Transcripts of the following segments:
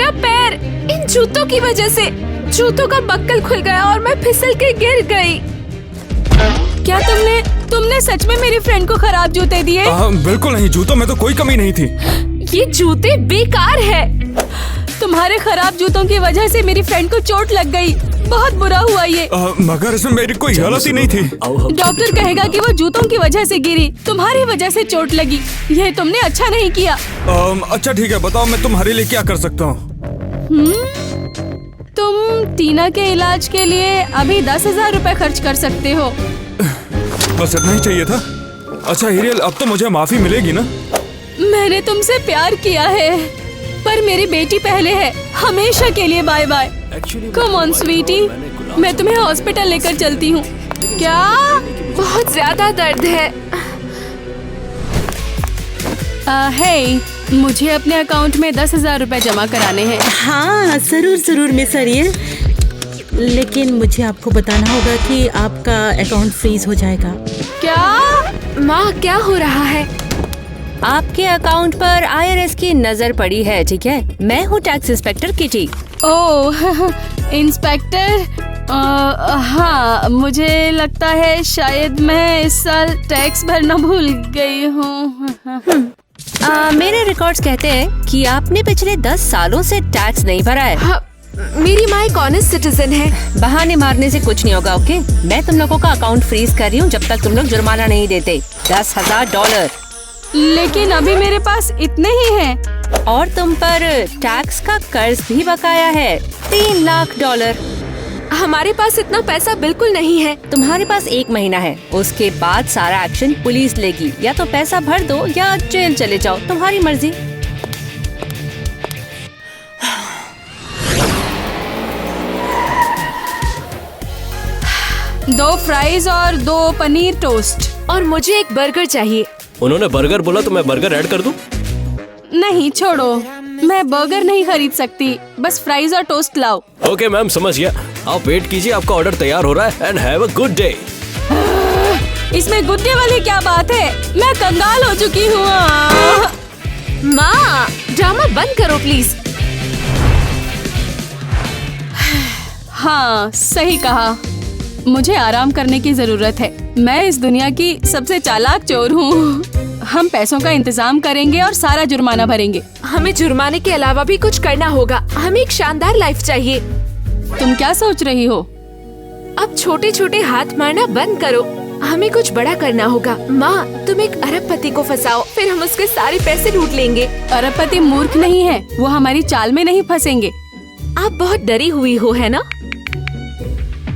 मेरा पैर इन जूतों की वजह से, जूतों का बक्कल खुल गया और मैं फिसल के गिर गई। क्या तुमने सच में मेरी फ्रेंड को खराब जूते दिए? बिल्कुल नहीं, जूतों में तो कोई कमी नहीं थी। ये जूते बेकार है। तुम्हारे खराब जूतों की वजह से मेरी फ्रेंड को चोट लग गई। बहुत बुरा हुआ ये। मगर इसमें मेरी कोई गलती नहीं थी। डॉक्टर कहेगा कि वो जूतों की वजह से गिरी, तुम्हारी वजह से चोट लगी। ये तुमने अच्छा नहीं किया। अच्छा ठीक है, बताओ मैं तुम्हारे लिए क्या कर सकता हूँ? तुम टीना के इलाज के लिए अभी 10,000 रुपए खर्च कर सकते हो। बस इतना ही चाहिए था। अच्छा एरियल, अब तो मुझे माफी मिलेगी ना? मैंने तुमसे प्यार किया है, पर मेरी बेटी पहले है। हमेशा के लिए bye bye. Come on sweetie, मैं तुम्हें हॉस्पिटल लेकर चलती हूँ। क्या? बहुत ज्यादा दर्द है। हे, मुझे अपने अकाउंट में 10,000 रुपए जमा कराने हैं। हाँ जरूर मिस आर्यन, लेकिन मुझे आपको बताना होगा कि आपका अकाउंट फ्रीज हो जाएगा। क्या? माँ, क्या हो रहा है? आपके अकाउंट पर IRS की नजर पड़ी है, ठीक है? मैं हूँ टैक्स इंस्पेक्टर किटी। ओह इंस्पेक्टर, हाँ मुझे लगता है शायद मैं इस साल टैक्स भरना भूल गई हूँ। मेरे रिकॉर्ड्स कहते हैं कि आपने पिछले 10 सालों से टैक्स नहीं भरा है। हाँ, मेरी माँ एक ऑनेस्ट सिटीजन है। बहाने मारने से कुछ नहीं होगा, ओके? मैं तुम लोगों का अकाउंट फ्रीज कर रही हूँ जब तक तुम लोग जुर्माना नहीं देते। $10,000। लेकिन अभी मेरे पास इतने ही हैं। और तुम पर टैक्स का कर्ज भी बकाया है, $3 लाख। हमारे पास इतना पैसा बिल्कुल नहीं है। तुम्हारे पास 1 महीना है, उसके बाद सारा एक्शन पुलिस लेगी। या तो पैसा भर दो या जेल चले जाओ, तुम्हारी मर्जी। दो फ्राइज और 2 पनीर टोस्ट। और मुझे एक बर्गर चाहिए। उन्होंने बर्गर बोला तो मैं बर्गर ऐड कर दूं? नहीं छोड़ो, मैं बर्गर नहीं खरीद सकती, बस फ्राइज और टोस्ट लाओ। ओके मैम, समझ गया। आप वेट कीजिए, आपका ऑर्डर तैयार हो रहा है। And have a good day. इसमें गुड डे वाली क्या बात है? मैं कंगाल हो चुकी हूँ। माँ, ड्रामा बंद करो प्लीज। हाँ सही कहा, मुझे आराम करने की जरूरत है। मैं इस दुनिया की सबसे चालाक चोर हूँ। हम पैसों का इंतजाम करेंगे और सारा जुर्माना भरेंगे। हमें जुर्माने के अलावा भी कुछ करना होगा। हमें एक शानदार लाइफ चाहिए। तुम क्या सोच रही हो? अब छोटे छोटे हाथ मारना बंद करो, हमें कुछ बड़ा करना होगा। माँ, तुम एक अरबपति को फंसाओ, फिर हम उसके सारे पैसे लूट लेंगे। अरबपति मूर्ख नहीं है, वो हमारी चाल में नहीं फंसेंगे। आप बहुत डरी हुई हो, है ना?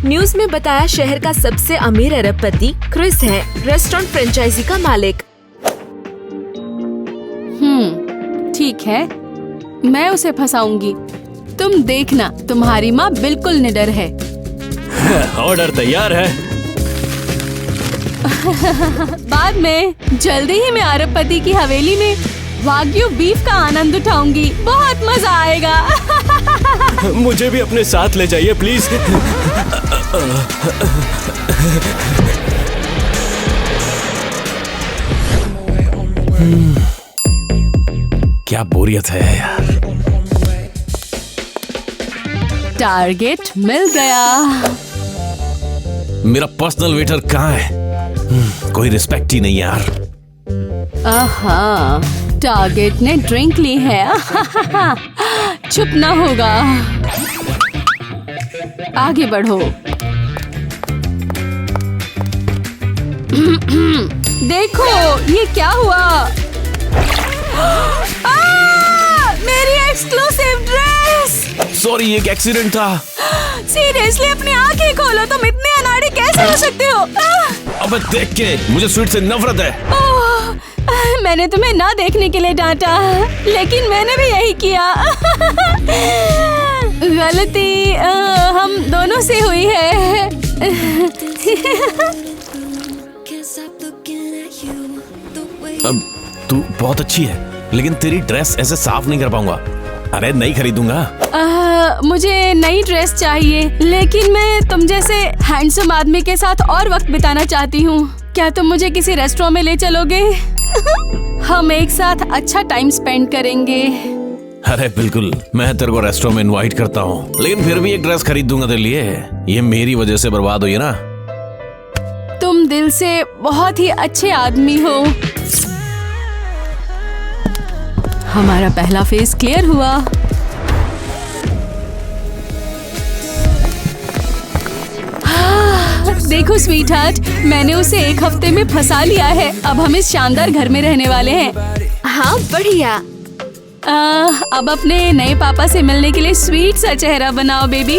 न्यूज में बताया शहर का सबसे अमीर अरबपति क्रिस है, रेस्टोरेंट फ्रेंचाइजी का मालिक। ठीक है, मैं उसे फंसाऊंगी। तुम देखना, तुम्हारी माँ बिल्कुल निडर है। ऑर्डर तैयार है। बाद में जल्दी ही मैं अरबपति की हवेली में वाग्यू बीफ का आनंद उठाऊंगी। बहुत मजा आएगा। मुझे भी अपने साथ ले जाइए प्लीज। क्या बोरियत है यार। टारगेट मिल गया। मेरा पर्सनल वेटर कहाँ है? कोई रिस्पेक्ट ही नहीं यार। आहा, टारगेट ने ड्रिंक ली है। चुप ना होगा। आगे बढ़ो। देखो ये क्या हुआ? मेरी एक्सक्लूसिव ड्रेस। सॉरी, एक एक्सीडेंट था। सीरियसली अपनी आंखें खोलो, तुम इतने अनाड़ी कैसे हो सकते हो? अबे देख के मुझे स्वीट से नफरत है। मैंने तुम्हें ना देखने के लिए डांटा, लेकिन मैंने भी यही किया। गलती हम दोनों से हुई है। अब तू बहुत अच्छी है, लेकिन तेरी ड्रेस ऐसे साफ नहीं कर पाऊंगा। अरे नहीं खरीदूंगा। मुझे नई ड्रेस चाहिए, लेकिन मैं तुम जैसे हैंडसम आदमी के साथ और वक्त बिताना चाहती हूँ। क्या तुम मुझे किसी रेस्टोरेंट में ले चलोगे? हम एक साथ अच्छा टाइम स्पेंड करेंगे। अरे बिल्कुल, मैं तेरे को रेस्टोरेंट में इनवाइट करता हूँ, लेकिन फिर भी एक ड्रेस खरीद दूंगा तेरे लिए। ये मेरी वजह से बर्बाद हुई है ना। तुम दिल से बहुत ही अच्छे आदमी हो। हमारा पहला फेस क्लियर हुआ। देखो स्वीट हार्ट, मैंने उसे एक हफ्ते में फंसा लिया है। अब हम इस शानदार घर में रहने वाले हैं। हाँ बढ़िया। अब अपने नए पापा से मिलने के लिए स्वीट सा चेहरा बनाओ बेबी।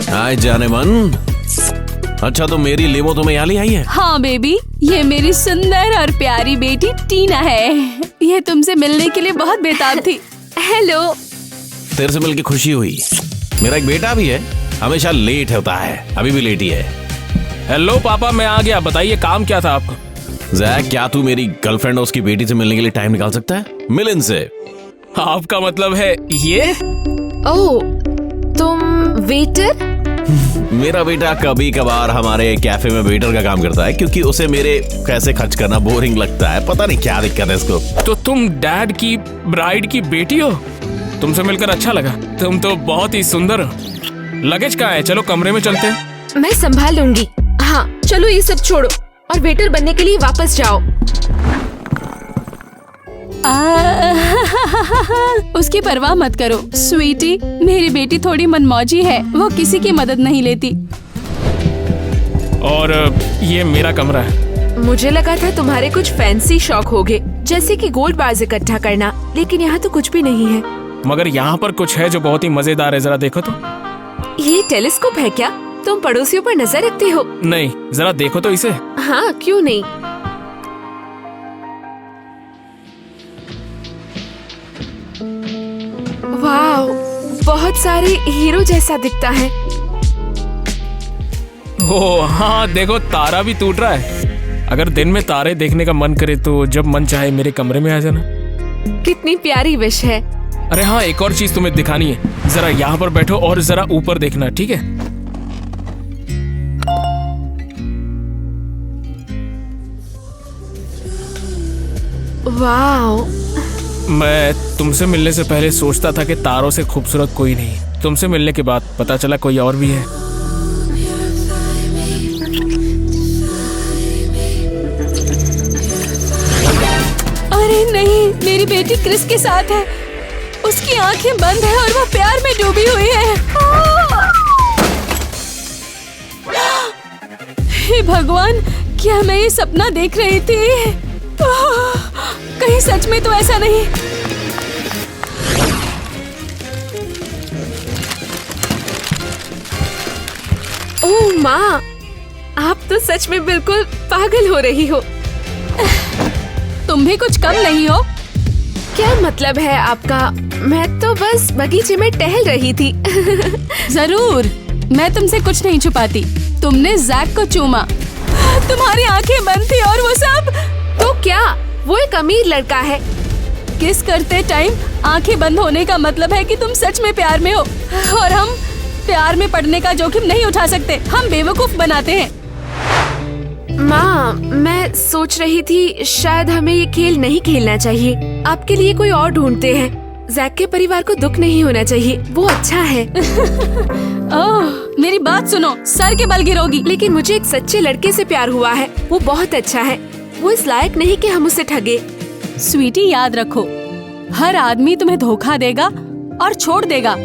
हाय जाने मन। अच्छा तो मेरी लेमो तुम्हें यहाँ ले आई है? हाँ बेबी, ये मेरी सुंदर और प्यारी बेटी टीना है। ये तुमसे मिलने के लिए बहुत बेताब थी। हेलो। तेरे से मिलके खुशी हुई। मेरा एक बेटा भी है, हमेशा लेट होता है, अभी भी लेट ही है। हेलो पापा, मैं आ गया। बताइए काम क्या था आपको? जैक, क्या तू मेरी गर्लफ्रेंड और उसकी बेटी से मिलने के लिए टाइम निकाल सकता है? मिल इनसे। आपका मतलब है ये? ओह, तुम वेटर? मेरा बेटा कभी कभार हमारे कैफे में वेटर का काम करता है, क्योंकि उसे मेरे पैसे खर्च करना बोरिंग लगता है। पता नहीं क्या दिक्कत है इसको। तो तुम डैड की ब्राइड की बेटी हो? तुमसे मिलकर अच्छा लगा। तुम तो बहुत ही सुंदर हो। लगेज कहाँ है? चलो कमरे में चलते हैं। मैं संभाल लूंगी। हाँ चलो ये सब छोड़ो और वेटर बनने के लिए वापस जाओ। उसकी परवाह मत करो स्वीटी, मेरी बेटी थोड़ी मनमौजी है, वो किसी की मदद नहीं लेती। और ये मेरा कमरा है। मुझे लगा था तुम्हारे कुछ फैंसी शौक होंगे, जैसे कि गोल्ड बार्स इकट्ठा करना, लेकिन यहाँ तो कुछ भी नहीं है। मगर यहाँ पर कुछ है जो बहुत ही मजेदार है, जरा देखो तो। ये टेलीस्कोप है क्या? तुम पड़ोसियों पर नजर रखते हो? नहीं, जरा देखो तो इसे। हाँ क्यों नहीं। वाह, बहुत सारे हीरो जैसा दिखता है। ओह हाँ, देखो तारा भी टूट रहा है। अगर दिन में तारे देखने का मन करे तो जब मन चाहे मेरे कमरे में आ जाना। कितनी प्यारी विश है। अरे हाँ, एक और चीज तुम्हें दिखानी है। जरा यहाँ पर बैठो और जरा ऊपर देखना, ठीक है? वाह, मैं तुमसे मिलने से पहले सोचता था कि तारों से खूबसूरत कोई नहीं। तुमसे मिलने के बाद पता चला कोई और भी है। अरे नहीं, मेरी बेटी क्रिस के साथ है। उसकी आंखें बंद है और वो प्यार में डूबी हुई है। हे भगवान, क्या मैं ये सपना देख रही थी? कहीं सच में तो ऐसा नहीं। ओह माँ, आप तो सच में बिल्कुल पागल हो रही हो। तुम भी कुछ कम नहीं हो। क्या मतलब है आपका? मैं तो बस बगीचे में टहल रही थी। जरूर, मैं तुमसे कुछ नहीं छुपाती। तुमने जैक को चूमा, तुम्हारी आंखें बंद थी और वो सब। तो क्या वो एक अमीर लड़का है? किस करते टाइम आंखें बंद होने का मतलब है कि तुम सच में प्यार में हो, और हम प्यार में पड़ने का जोखिम नहीं उठा सकते। हम बेवकूफ बनाते हैं। माँ, मैं सोच रही थी शायद हमें ये खेल नहीं खेलना चाहिए। आपके लिए कोई और ढूंढते हैं। जैक के परिवार को दुख नहीं होना चाहिए, वो अच्छा है। ओह, मेरी बात सुनो, सर के बल गिरोगी। लेकिन मुझे एक सच्चे लड़के से प्यार हुआ है, वो बहुत अच्छा है। वो इस लायक नहीं कि हम उसे ठगे। स्वीटी, याद रखो, हर आदमी तुम्हें धोखा देगा और छोड़ देगा।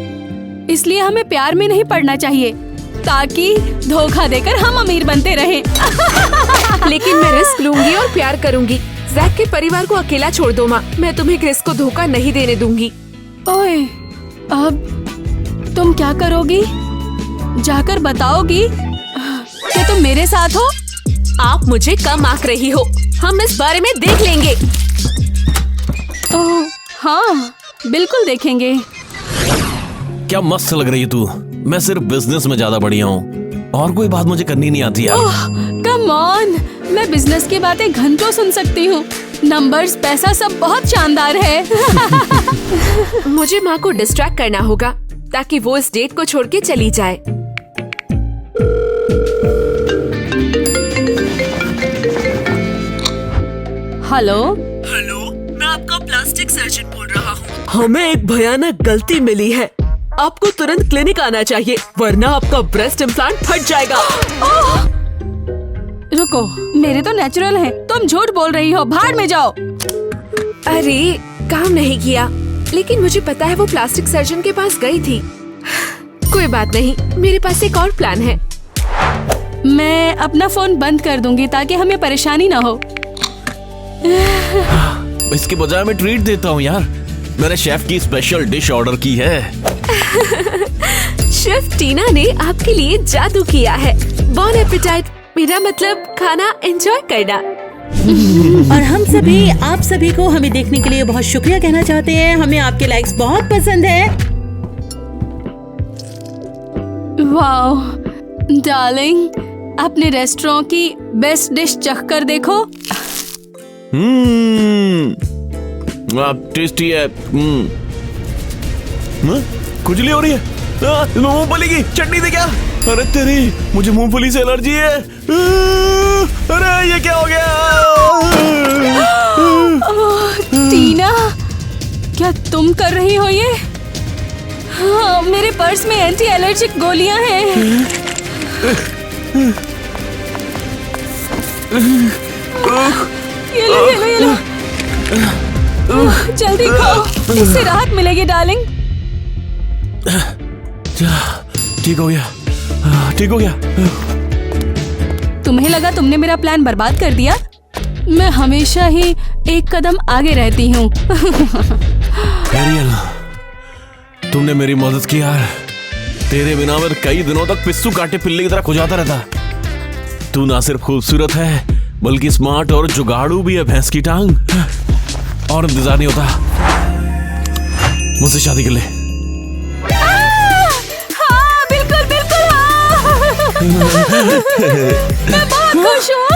इसलिए हमें प्यार में नहीं पड़ना चाहिए, ताकि धोखा देकर हम अमीर बनते रहें। लेकिन मैं रिस्क लूंगी और प्यार करूंगी। जैक के परिवार को अकेला छोड़ दो माँ, मैं तुम्हें क्रिस को धोखा नहीं देने दूंगी। ओए, अब तुम क्या करोगी? जाकर बताओगी कि तुम मेरे साथ हो? आप मुझे कम आंक रही हो, हम इस बारे में देख लेंगे। ओह हाँ, बिल्कुल देखेंगे। क्या मस्त लग रही है तू। मैं सिर्फ बिजनेस में ज्यादा बढ़िया हूँ और कोई बात मुझे करनी नहीं आती यार। कम ऑन, मैं बिजनेस की बातें घंटों सुन सकती हूँ। नंबर्स, पैसा सब बहुत शानदार है। मुझे माँ को डिस्ट्रैक्ट करना होगा ताकि वो इस डेट को छोड़ के चली जाए। हेलो, हेलो, मैं आपका प्लास्टिक सर्जन बोल रहा हूँ। हमें एक भयानक गलती मिली है। आपको तुरंत क्लिनिक आना चाहिए, वरना आपका ब्रेस्ट इम्प्लांट फट जाएगा। रुको, मेरे तो नेचुरल है, तुम झूठ बोल रही हो, भाड़ में जाओ। अरे काम नहीं किया, लेकिन मुझे पता है वो प्लास्टिक सर्जन के पास गई थी। कोई बात नहीं, मेरे पास एक और प्लान है। मैं अपना फोन बंद कर दूंगी ताकि हमें परेशानी ना हो। इसके बजाय मैं ट्रीट देता हूँ यार, मैंने शेफ की स्पेशल डिश ऑर्डर की है। शेफ टीना ने आपके लिए जादू किया है। बॉन एपेटाइट, मेरा मतलब खाना एंजॉय करना। और हम सभी आप सभी को हमें देखने के लिए बहुत शुक्रिया कहना चाहते हैं। हमें आपके लाइक्स बहुत पसंद है। वाओ डार्लिंग, अपने रेस्टोरेंट की बेस्ट डिश चख कर देखो। टेस्टी है। खुजली हो रही है। मूंगफली की चटनी दे क्या? अरे तेरी, मुझे मूंगफली से एलर्जी है। अरे ये क्या हो गया? टीना, क्या तुम कर रही हो ये? हाँ, मेरे पर्स में एंटी एलर्जिक गोलियां हैं। ये लो। जल्दी खाओ, इससे राहत मिलेगी डार्लिंग। ठीक हो गया, ठीक हो गया। तुम्हें लगा तुमने मेरा प्लान बर्बाद कर दिया? मैं हमेशा ही एक कदम आगे रहती हूँ। एरियल, तुमने मेरी मदद की यार। तेरे बिना मैं कई दिनों तक पिस्सू काटे पिल्ले की तरह खुजाता रहता। तू ना सिर्फ खूबसूरत है, बल्कि स्मार्ट और जुगाड़ू भी है भैंस की टांग। और इंतजार नहीं होता, मुझसे शादी कर ले। हाँ, बिल्कुल मैं बहुत खुश हूँ।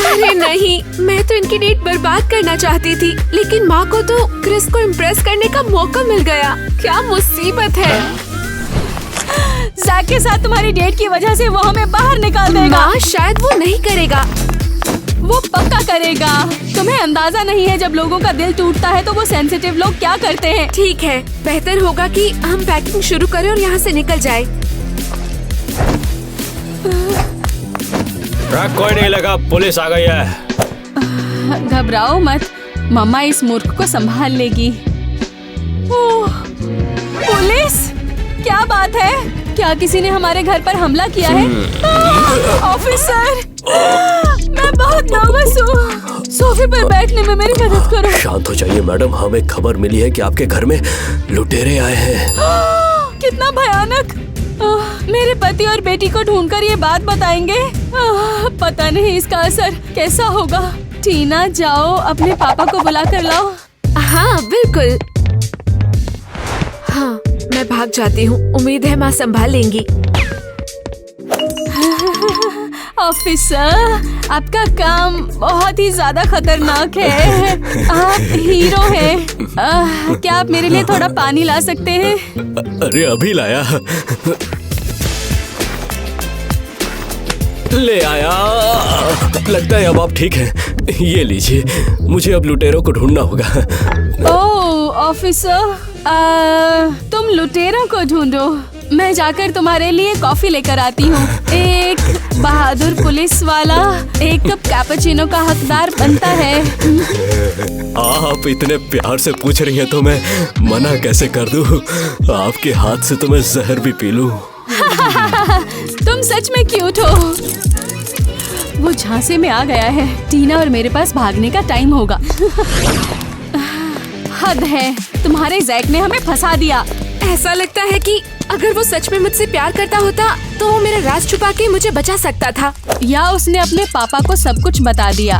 अरे नहीं, मैं तो इनकी डेट बर्बाद करना चाहती थी, लेकिन माँ को तो क्रिस को इम्प्रेस करने का मौका मिल गया। क्या मुसीबत है। जैक के साथ तुम्हारी डेट की वजह से वो हमें बाहर निकाल देगा। माँ शायद वो नहीं करेगा। वो पक्का करेगा। तुम्हें अंदाजा नहीं है, जब लोगों का दिल टूटता है तो वो सेंसिटिव लोग क्या करते हैं। ठीक है, बेहतर होगा कि हम पैकिंग शुरू करें और यहाँ से निकल जाए। ट्रक कोई नहीं लगा, पुलिस आ गई है। घबराओ मत, मम्मा इस मूर्ख को संभाल लेगी। ओह, पुलिस? क्या बात है? क्या किसी ने हमारे घर पर हमला किया है? ऑफिसर, मैं बहुत नर्वस हूँ। सोफे पर बैठने में मेरी मदद करो। शांत हो जाइए मैडम, हमें खबर मिली है कि आपके घर में लुटेरे आए हैं। कितना भयानक। मेरे पति और बेटी को ढूंढकर ये बात बताएंगे। पता नहीं इसका असर कैसा होगा। टीना, जाओ अपने पापा को बुला कर लाओ। हाँ बिल्कुल। हाँ, मैं भाग जाती हूँ। उम्मीद है माँ संभाल लेंगी। ऑफिसर, आपका काम बहुत ही ज्यादा खतरनाक है। आप हीरो हैं। क्या आप मेरे लिए थोड़ा पानी ला सकते हैं? अरे अभी लाया, ले आया। लगता है अब आप ठीक हैं। ये लीजिए, मुझे अब लुटेरों को ढूंढना होगा। ओह ऑफिसर, तुम लुटेरों को ढूंढो। मैं जाकर तुम्हारे लिए कॉफी लेकर आती हूँ। एक बहादुर पुलिस वाला एक कप कैपुचिनो का हकदार बनता है। आप इतने प्यार से पूछ रही हैं तो मैं मना कैसे कर दूँ? आपके हाथ से तो मैं जहर भी पी लूँ। तुम सच में क्यूट हो। वो झांसे में आ गया है। टीना और मेरे पास भागने का टाइम होगा। हद है, तुम्हारे जैक ने हमें फंसा दिया। ऐसा लगता है कि अगर वो सच में मुझसे प्यार करता होता तो वो मेरा राज छुपा के मुझे बचा सकता था। या उसने अपने पापा को सब कुछ बता दिया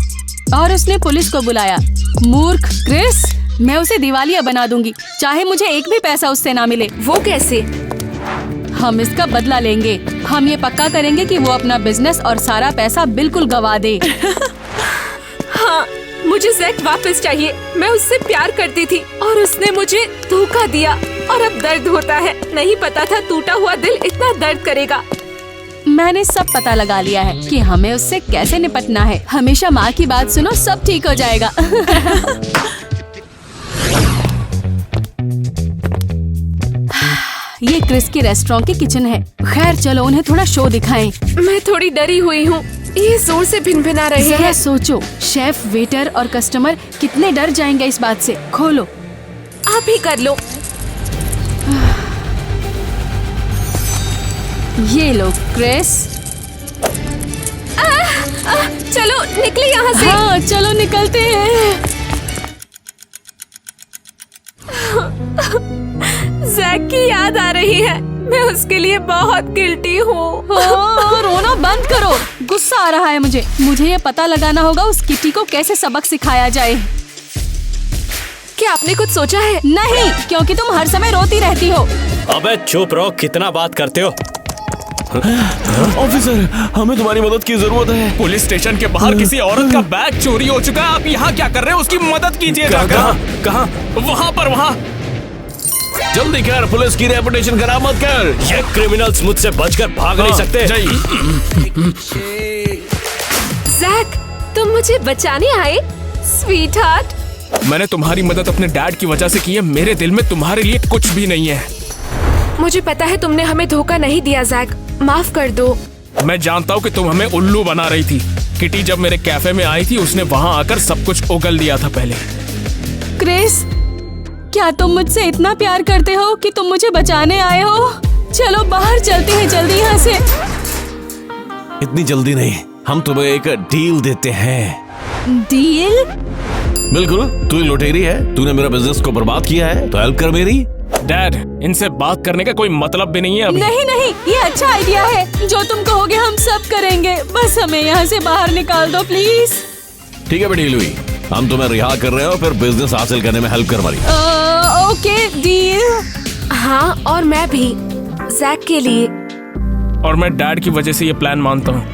और उसने पुलिस को बुलाया। मूर्ख क्रिस, मैं उसे दिवालिया बना दूंगी, चाहे मुझे एक भी पैसा उससे ना मिले। वो कैसे? हम इसका बदला लेंगे। हम ये पक्का करेंगे कि वो अपना बिजनेस और सारा पैसा बिल्कुल गवा दे। हाँ, मुझे जैक वापस चाहिए। मैं उससे प्यार करती थी और उसने मुझे धोखा दिया और अब दर्द होता है। नहीं पता था टूटा हुआ दिल इतना दर्द करेगा। मैंने सब पता लगा लिया है कि हमें उससे कैसे निपटना है। हमेशा माँ की बात सुनो, सब ठीक हो जाएगा। ये क्रिस की रेस्टोरेंट की किचन है। खैर चलो उन्हें थोड़ा शो दिखाएं। मैं थोड़ी डरी हुई हूँ, ये जोर से भिनभिना रहे जरा हैं। सोचो, शेफ, वेटर और कस्टमर कितने डर जाएंगे इस बात से। खोलो। आप ही कर लो। ये लो क्रिस। चलो निकले यहाँ से। हाँ चलो निकलते हैं। जैक की याद आ रही है, मैं उसके लिए बहुत गिल्टी हूँ। रोना बंद करो, गुस्सा आ रहा है मुझे। मुझे ये पता लगाना होगा उस किटी को कैसे सबक सिखाया जाए। क्या आपने कुछ सोचा है? नहीं, क्योंकि तुम हर समय रोती रहती हो। अबे चुप रहो, कितना बात करते हो। ऑफिसर, हमें तुम्हारी मदद की जरूरत है। पुलिस स्टेशन के बाहर किसी औरत का बैग चोरी हो चुका है। आप यहाँ क्या कर रहे हैं? उसकी मदद कीजिए जाकर। कहाँ? वहाँ पर, वहाँ। जल्दी कर, पुलिस की रेपुटेशन खराब मत कर। ये क्रिमिनल्स मुझसे बचकर भाग नहीं सकते। जैक, तुम मुझे बचाने आए? Sweet heart. मैंने तुम्हारी मदद अपने डैड की वजह से की है। मेरे दिल में तुम्हारे लिए कुछ भी नहीं है। मुझे पता है तुमने हमें धोखा नहीं दिया जैक, माफ कर दो। मैं जानता हूँ कि तुम हमें उल्लू बना रही थी। किटी जब मेरे कैफे में आई थी, उसने वहाँ आकर सब कुछ उगल दिया था पहले। क्रिस, क्या तुम मुझसे इतना प्यार करते हो कि तुम मुझे बचाने आए हो? चलो बाहर चलते हैं जल्दी यहाँ से। इतनी जल्दी नहीं, हम तुम्हें एक डील देते हैं। डील? बिल्कुल, तू लुटेरी है, तूने मेरा बिजनेस को बर्बाद किया है, तो हेल्प कर मेरी। डैड, इनसे बात करने का कोई मतलब भी नहीं है अभी। नहीं नहीं, ये अच्छा आइडिया है। जो तुम कहोगे हम सब करेंगे। बस हमें यहाँ से बाहर निकाल दो प्लीज। ठीक है बेटी लुई, हम तुम्हें रिहा कर रहे हो, फिर बिजनेस हासिल करने में हेल्प कर हमारी। Okay deal. हाँ, और मैं भी जैक के लिए। और मैं डैड की वजह से ये प्लान मानता हूँ।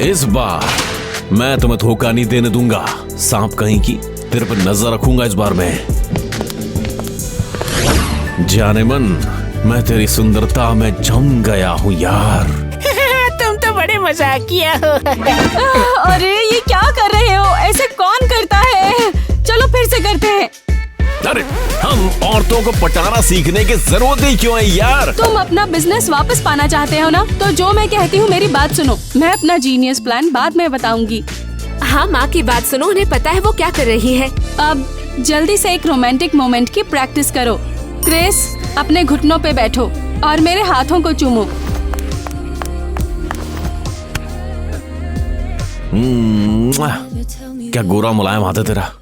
इस बार मैं तुम्हें धोखा नहीं देने दूंगा। सांप कहीं की, तेरे पर नजर रखूंगा इस बार मैं। जाने मन, मैं तेरी सुंदरता में जम गया हूँ यार। तुम तो बड़े मजाकिया हो। अरे ये क्या कर रहे हो? ऐसे कौन करता है? चलो फिर से करते हैं। अरे हम औरतों को पटाना सीखने की जरूरत ही क्यों है यार? तुम अपना बिजनेस वापस पाना चाहते हो ना? तो जो मैं कहती हूँ मेरी बात सुनो। मैं अपना जीनियस प्लान बाद में बताऊंगी। हाँ, माँ की बात सुनो, उन्हें पता है वो क्या कर रही है। अब जल्दी से एक रोमांटिक मोमेंट की प्रैक्टिस करो। क्रिस, अपने घुटनों पे बैठो और मेरे हाथों को चूमो। क्या गोरा मुलायम हाथ है तेरा।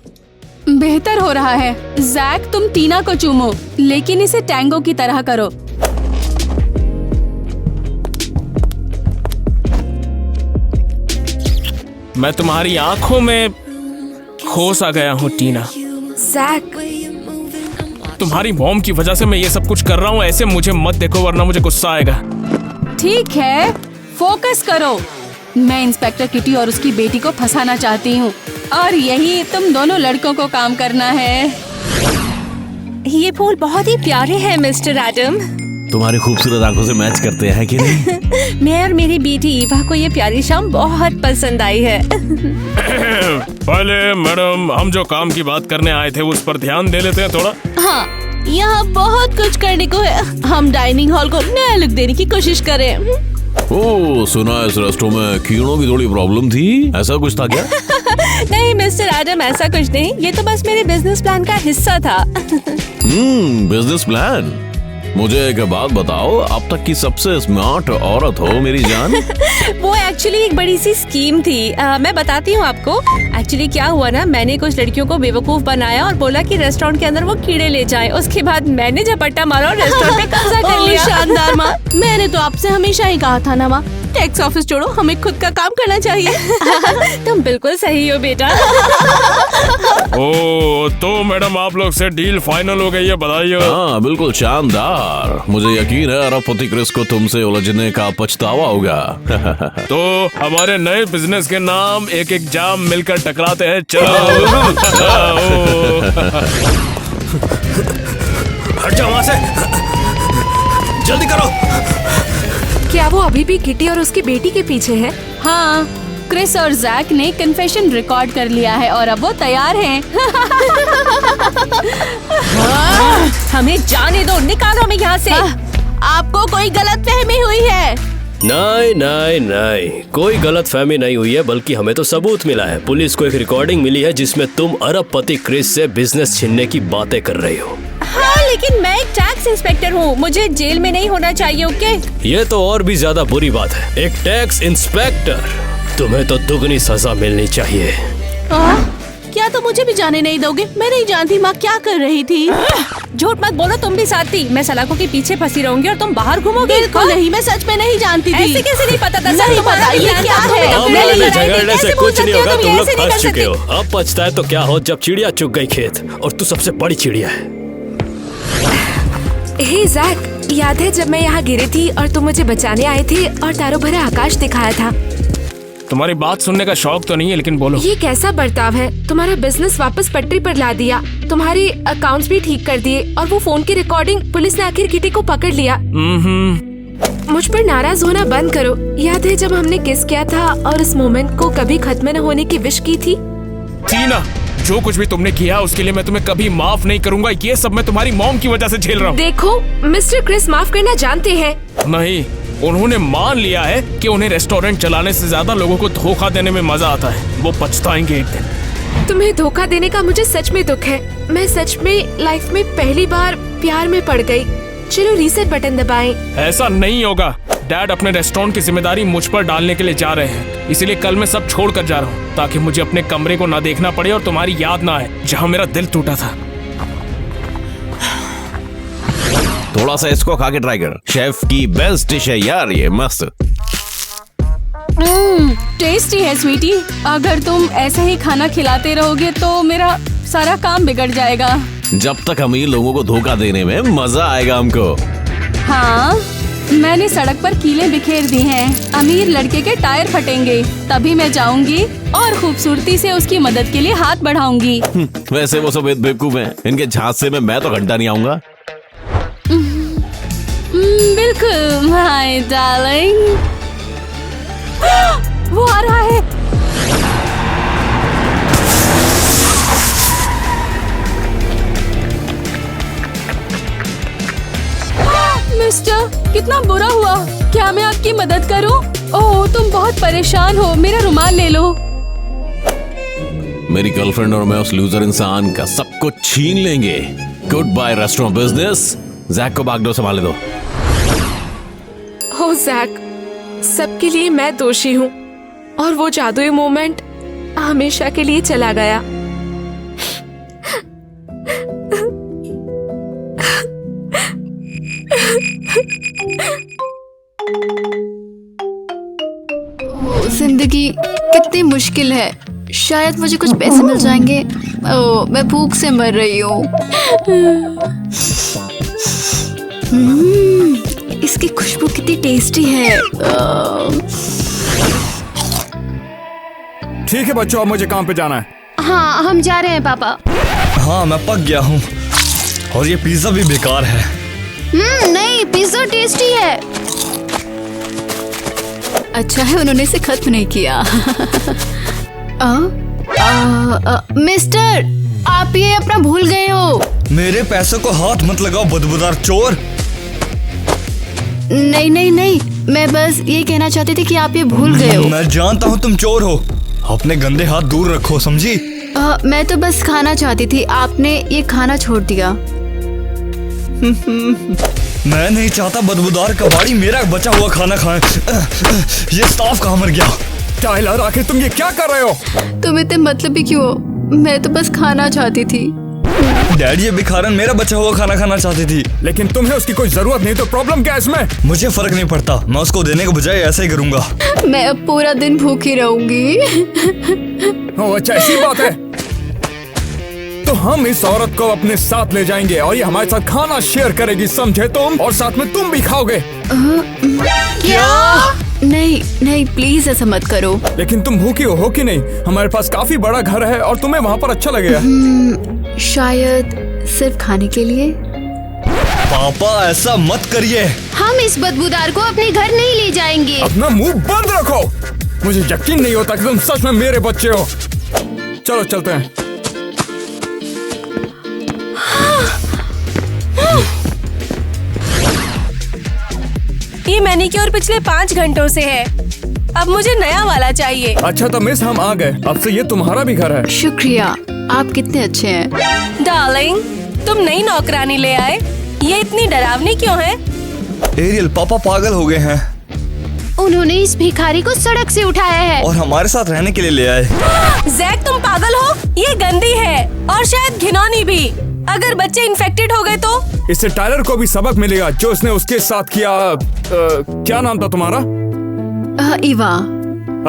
बेहतर हो रहा है। जैक, तुम टीना को चूमो, लेकिन इसे टैंगो की तरह करो। मैं तुम्हारी आंखों में खोस आ गया हूँ टीना। जैक, तुम्हारी मॉम की वजह से मैं ये सब कुछ कर रहा हूँ। ऐसे मुझे मत देखो, वरना मुझे गुस्सा आएगा। ठीक है, फोकस करो। मैं इंस्पेक्टर किटी और उसकी बेटी को फंसाना चाहती हूँ, और यही तुम दोनों लड़कों को काम करना है। ये फूल बहुत ही प्यारे हैं मिस्टर एडम। तुम्हारी खूबसूरत आंखों से मैच करते हैं कि नहीं? मैं और मेरी बेटी ईवा को ये प्यारी शाम बहुत पसंद आई है। पहले मैडम, हम जो काम की बात करने आए थे उस पर ध्यान दे लेते हैं थोड़ा। हाँ, यहाँ बहुत कुछ करने को है। हम डाइनिंग हॉल को नया लुक देने की कोशिश करें। ओह, सुना इस रेस्टोरेंट में कीड़ों की थोड़ी प्रॉब्लम थी, ऐसा कुछ था क्या? नहीं मिस्टर एडम, ऐसा कुछ नहीं। ये तो बस मेरे बिजनेस प्लान का हिस्सा था। Business plan. मुझे एक बात बताओ, अब तक की सबसे स्मार्ट औरत हो मेरी जान। वो एक्चुअली एक बड़ी सी स्कीम थी। मैं बताती हूँ आपको। एक्चुअली क्या हुआ ना, मैंने कुछ लड़कियों को बेवकूफ बनाया और बोला कि रेस्टोरेंट के अंदर वो कीड़े ले जाएं। उसके बाद मैंने झपट्टा मारा और रेस्टोरेंट पे कब्जा कर लिया। शानदार माँ, मैंने तो आपसे हमेशा ही कहा था ना माँ, टैक्स ऑफिस छोड़ो, हमें खुद का काम करना चाहिए। तुम बिल्कुल सही हो बेटा। ओ, तो मैडम आप लोग से डील फाइनल हो गई है, बधाई हो। हाँ बिल्कुल शानदार। मुझे यकीन है अरबपति क्रिस को तुमसे उलझने का पछतावा होगा। तो हमारे नए बिजनेस के नाम एक एक जाम मिलकर टकराते हैं। चलो हट जाओ वहाँ से, जल्दी करो। क्या वो अभी भी किटी और उसकी बेटी के पीछे है? हाँ, क्रिस और जैक ने कन्फेशन रिकॉर्ड कर लिया है और अब वो तैयार हैं। हमें जाने दो, निकालो हमें यहाँ से। आपको कोई गलतफहमी हुई है। नहीं नहीं नहीं, कोई गलतफहमी नहीं हुई है, बल्कि हमें तो सबूत मिला है। पुलिस को एक रिकॉर्डिंग मिली है जिसमें तुम अरबपति क्रिस से बिजनेस छीनने की बातें कर रही हो। हाँ, लेकिन मैं एक टैक्स इंस्पेक्टर हूँ, मुझे जेल में नहीं होना चाहिए। ओके? ये तो और भी ज्यादा बुरी बात है। एक टैक्स इंस्पेक्टर, तुम्हें तो दुगनी सजा मिलनी चाहिए। क्या तुम मुझे भी जाने नहीं दोगे? मैं नहीं जानती माँ क्या कर रही थी। झूठ मत बोलो, तुम भी साथ थी। मैं सलाखों के पीछे फंसी रहूंगी और तुम बाहर घूमोगे। बिल्कुल नहीं, मैं सच में नहीं जानती थी। ऐसे कैसे नहीं पता था? नहीं पता, ये क्या है? झगड़ने से कुछ नहीं होगा, तुम लोग फंस चुके हो। अब पछताए तो क्या हो जब चिड़िया चुग गई खेत, और तू सबसे बड़ी चिड़िया है। हे जैक, याद है जब मैं यहाँ गिरी थी और तुम मुझे बचाने आए थे और तारों भरा आकाश दिखाया था? तुम्हारी बात सुनने का शौक तो नहीं है, लेकिन बोलो। ये कैसा बर्ताव है? तुम्हारा बिजनेस वापस पटरी पर ला दिया, तुम्हारे अकाउंट्स भी ठीक कर दिए, और वो फोन की रिकॉर्डिंग पुलिस ने आखिर किटी को पकड़ लिया। मुझ पर नाराज होना बंद करो। याद है जब हमने किस किया था और इस मोमेंट को कभी खत्म न होने की विश की थी? टीना, जो कुछ भी तुमने किया उसके लिए मैं तुम्हें कभी माफ नहीं करूंगा। ये सब मैं तुम्हारी मॉम की वजह से झेल रहा हूँ। देखो, मिस्टर क्रिस माफ करना जानते हैं। नहीं, उन्होंने मान लिया है कि उन्हें रेस्टोरेंट चलाने से ज्यादा लोगों को धोखा देने में मजा आता है। वो पछताएंगे एक दिन। तुम्हें धोखा देने का मुझे सच में दुख है। मैं सच में लाइफ में पहली बार प्यार में पड़ गई। चलो रीसेट बटन दबाएं। ऐसा नहीं होगा। डैड अपने रेस्टोरेंट की जिम्मेदारी मुझ पर डालने के लिए जा रहे हैं, इसीलिए कल मैं सब छोड़ कर जा रहा हूँ, ताकि मुझे अपने कमरे को ना देखना पड़े और तुम्हारी याद ना आए जहाँ मेरा दिल टूटा था। थोड़ा सा इसको खा के ट्राई कर, शेफ की बेस्ट डिश है यार, ये मस्त। टेस्टी है स्वीटी। अगर तुम ऐसे ही खाना खिलाते रहोगे तो मेरा सारा काम बिगड़ जाएगा। जब तक अमीर लोगों को धोखा देने में मजा आएगा हमको। हाँ, मैंने सड़क पर कीले बिखेर दी हैं। अमीर लड़के के टायर फटेंगे, तभी मैं जाऊंगी और खूबसूरती से उसकी मदद के लिए हाथ बढ़ाऊंगी। वैसे वो सब बेवकूफ हैं, इनके झांसे में मैं तो घंटा नहीं आऊंगा। बिल्कुल माय डार्लिंग। वो आ रहा है। मिस्टर, कितना बुरा हुआ। क्या मैं आपकी मदद करूं? ओह, तुम बहुत परेशान हो, मेरा रुमाल ले लो। मेरी गर्लफ्रेंड और मैं उस लूजर इंसान का सब कुछ छीन लेंगे। Good bye restaurant business. Jack को बागडोर संभाले दो। हो जैक, सबके लिए मैं दोषी हूँ और वो जादुई मोमेंट हमेशा के लिए चला गया। जिंदगी कितनी मुश्किल है। शायद मुझे कुछ पैसे मिल जाएंगे। ओह, मैं भूख से मर रही हूँ। इसकी खुशबू कितनी टेस्टी है। ठीक है बच्चों, अब मुझे काम पे जाना है। हाँ, हम जा रहे हैं पापा। हाँ, मैं पक गया हूँ और ये पिज्जा भी बेकार है। नहीं, पिज्जा टेस्टी है। अच्छा है उन्होंने इसे खत्म नहीं किया। मिस्टर, आप ये अपना भूल गए हो। मेरे पैसों को हाथ मत लगाओ बदबूदार चोर। नहीं नहीं नहीं, मैं बस ये कहना चाहती थी कि आप ये भूल गए हो। मैं जानता हूँ तुम चोर हो। अपने गंदे हाथ दूर रखो, समझी? मैं तो बस खाना चाहती थी, आपने ये खाना छोड़ दिया। मैं नहीं चाहता बदबूदार कबाड़ी मेरा बचा हुआ खाना खाए। ये स्टाफ कहाँ मर गया? टाइलर, आखिर तुम ये क्या कर रहे हो? तुम इतने मतलबी क्यों हो? मैं तो बस खाना चाहती थी। डैडी ये भिखारन मेरा बचा हुआ खाना खाना चाहती थी। लेकिन तुम्हें उसकी कोई जरूरत नहीं, तो प्रॉब्लम क्या है इसमें? मुझे फर्क नहीं पड़ता, मैं उसको देने के बजाय ऐसा ही करूंगा। मैं अब पूरा दिन भूखी रहूंगी। ओह, अच्छा ऐसी बात है। तो हम इस औरत को अपने साथ ले जाएंगे और ये हमारे साथ खाना शेयर करेगी, समझे तुम? और साथ में तुम भी खाओगे। क्या? नहीं नहीं, प्लीज ऐसा मत करो। लेकिन तुम भूखी हो कि नहीं? हमारे पास काफी बड़ा घर है और तुम्हें वहाँ पर अच्छा लगेगा। शायद सिर्फ खाने के लिए। पापा ऐसा मत करिए। हम इस बदबूदार को अपने घर नहीं ले जाएंगे। अपना मुंह बंद रखो। मुझे यकीन नहीं होता कि तुम सच में मेरे बच्चे हो। चलो चलते हैं। ये मैनिक्योर पिछले 5 घंटों से है। अब मुझे नया वाला चाहिए। अच्छा तो मिस, हम आ गए। अब से ये तुम्हारा भी घर है। शुक्रिया, आप कितने अच्छे हैं। डार्लिंग, तुम नई नौकरानी ले आए। ये इतनी डरावनी क्यों है? एरियल, पापा पागल हो गए हैं उन्होंने इस भिखारी को सड़क से उठाया है और हमारे साथ रहने के लिए ले आए। जैक, तुम पागल हो? ये गंदी है और शायद घिनौनी भी। अगर बच्चे इन्फेक्टेड हो गए तो? इससे टायलर को भी सबक मिलेगा जो उसने उसके साथ किया। क्या नाम था तुम्हारा? ईवा।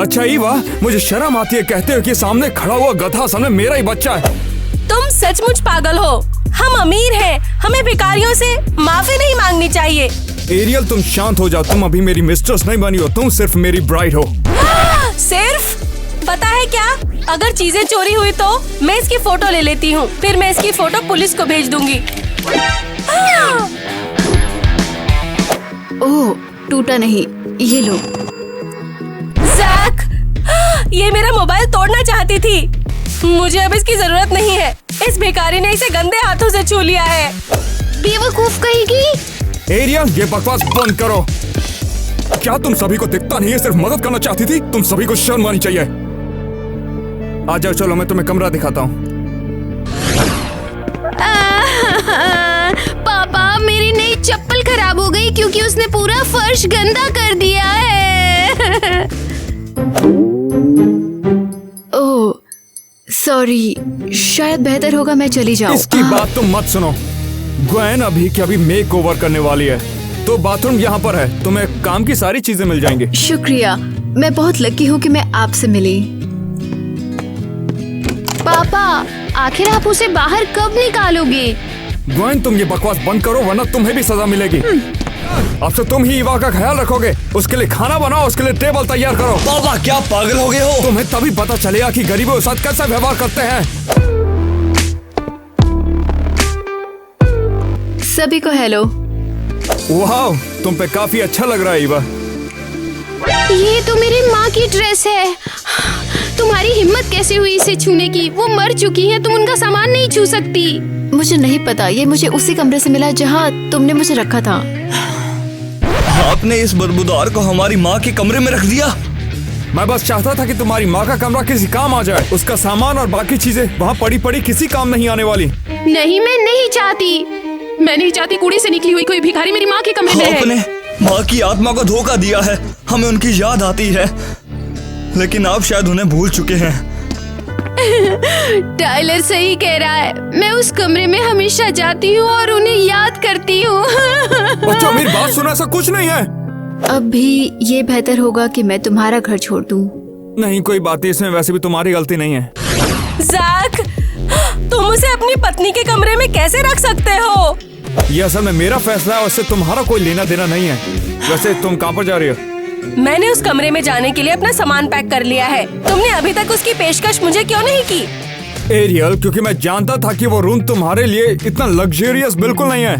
अच्छा ईवा, मुझे शर्म आती है कहते हो कि सामने खड़ा हुआ गधा सामने मेरा ही बच्चा है। तुम सचमुच पागल हो। हम अमीर हैं, हमें भिखारियों से माफी नहीं मांगनी चाहिए। एरियल, तुम शांत हो जाओ। तुम अभी मेरी मिस्ट्रेस नहीं बनी हो, तुम सिर्फ मेरी ब्राइड हो। सिर्फ? पता है क्या, अगर चीजें चोरी हुई तो मैं इसकी फोटो ले लेती हूँ, फिर मैं इसकी फोटो पुलिस को भेज दूंगी। ओह, टूटा नहीं, ये लो। जैक, ये मेरा मोबाइल तोड़ना चाहती थी। मुझे अब इसकी जरूरत नहीं है। इस भिखारी ने इसे गंदे हाथों से छू लिया है। बेवकूफ कहेगी। एरियल, ये बकवास बंद करो। क्या तुम सभी को दिखता नहीं है सिर्फ मदद करना चाहती थी? तुम सभी को शर्म आनी चाहिए। आ जाओ, चलो मैं तुम्हें कमरा दिखाता हूँ। पापा, मेरी नई चप्पल खराब हो गई क्योंकि उसने पूरा फर्श गंदा कर दिया है। ओह, सॉरी। शायद बेहतर होगा मैं चली जाऊँ। इसकी बात तुम मत सुनो। ग्वेन अभी के अभी मेक ओवर करने वाली है, तो बाथरूम यहाँ पर है। तुम्हें काम की सारी चीजें मिल जाएंगी। शुक्रिया, मैं बहुत लकी हूँ कि मैं आपसे मिली। पापा, आखिर आप उसे बाहर कब निकालोगे? ग्वेन, तुम ये बकवास बंद करो वरना तुम्हें भी सजा मिलेगी। अब से तुम ही ईवा का ख्याल रखोगे। उसके लिए खाना बनाओ, उसके लिए टेबल तैयार करो। पापा, क्या पागल हो गए हो? तुम्हें तभी पता चलेगा कि गरीबों के साथ कैसा व्यवहार करते हैं। सभी को हेलो। वाह, तुम पे काफी अच्छा लग रहा है ईवा। ये तो मेरी माँ की ड्रेस है। तुम्हारी हिम्मत कैसे हुई इसे छूने की? वो मर चुकी हैं, तुम उनका सामान नहीं छू सकती। मुझे नहीं पता, ये मुझे उसी कमरे से मिला जहाँ तुमने मुझे रखा था। आपने इस बदबूदार को हमारी माँ के कमरे में रख दिया। मैं बस चाहता था कि तुम्हारी माँ का कमरा किसी काम आ जाए। उसका सामान और बाकी चीजें वहाँ पड़ी पड़ी किसी काम नहीं आने वाली। नहीं, मैं नहीं चाहती। मैं नहीं चाहती कूड़े से निकली हुई कोई भिखारी मेरी माँ के कमरे में आपने रहे। माँ की आत्मा को धोखा दिया है। हमें उनकी याद आती है, लेकिन आप शायद उन्हें भूल चुके हैं। टाइलर सही कह रहा है। मैं उस कमरे में हमेशा जाती हूँ और उन्हें याद करती हूँ। बच्चों, मेरी बात सुनो, ऐसा कुछ नहीं है। अब भी ये बेहतर होगा कि मैं तुम्हारा घर छोड़ दूं। नहीं, कोई बात नहीं, इसमें वैसे भी तुम्हारी गलती नहीं है। जैक, तुम उसे अपनी पत्नी के कमरे में कैसे रख सकते हो? ये असल में मेरा फैसला है, उससे तुम्हारा कोई लेना देना नहीं है। वैसे तुम कहाँ पर जा रही हो? मैंने उस कमरे में जाने के लिए अपना सामान पैक कर लिया है। तुमने अभी तक उसकी पेशकश मुझे क्यों नहीं की? एरियल, क्योंकि मैं जानता था कि वो रूम तुम्हारे लिए इतना लग्जरियस बिल्कुल नहीं है।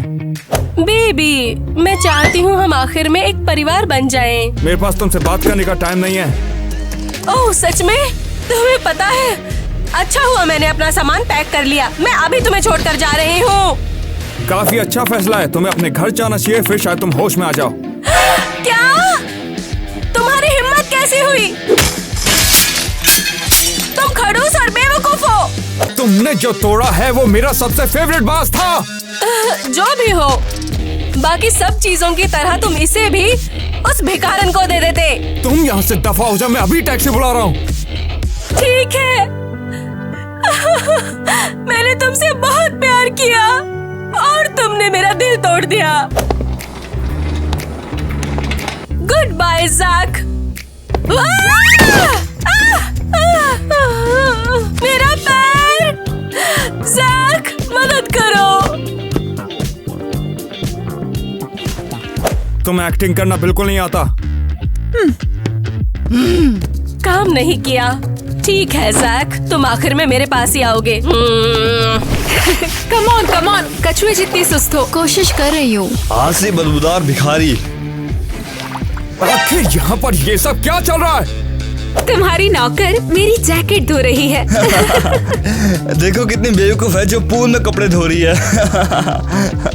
बेबी, मैं चाहती हूँ हम आखिर में एक परिवार बन जाएं। मेरे पास तुमसे बात करने का टाइम नहीं है। ओह, सच में? तुम्हें पता है, अच्छा हुआ मैंने अपना सामान पैक कर लिया। मैं अभी तुम्हें छोड़कर जा रही हूँ। काफी अच्छा फैसला है। तुम्हें अपने घर जाना चाहिए, फिर शायद तुम होश में आ जाओ। क्या? तुम्हारी हिम्मत कैसी हुई? तुम खड़ूस और बेवकूफ हो। तुमने जो तोड़ा है वो मेरा सबसे फेवरेट बास था। जो भी हो, बाकी सब चीजों की तरह तुम इसे भी उस भिखारन को दे देते। तुम यहाँ से दफा हो जाओ, मैं अभी टैक्सी बुला रहा हूँ। ठीक है। मैंने तुमसे बहुत प्यार किया और तुमने मेरा दिल तोड़ दिया। Good bye Jack. मेरा पैर! जैक, मदद करो। तुम्हें एक्टिंग करना बिल्कुल नहीं आता। काम नहीं किया। ठीक है जैक, तुम आखिर में मेरे पास ही आओगे। कम ऑन, कछुए जितनी सुस्त हो। कोशिश कर रही हूँ। आसी बदबूदार भिखारी। आखिर यहाँ पर ये सब क्या चल रहा है? तुम्हारी नौकर मेरी जैकेट धो रही है। देखो कितनी बेवकूफ है जो पूल में कपड़े धो रही है।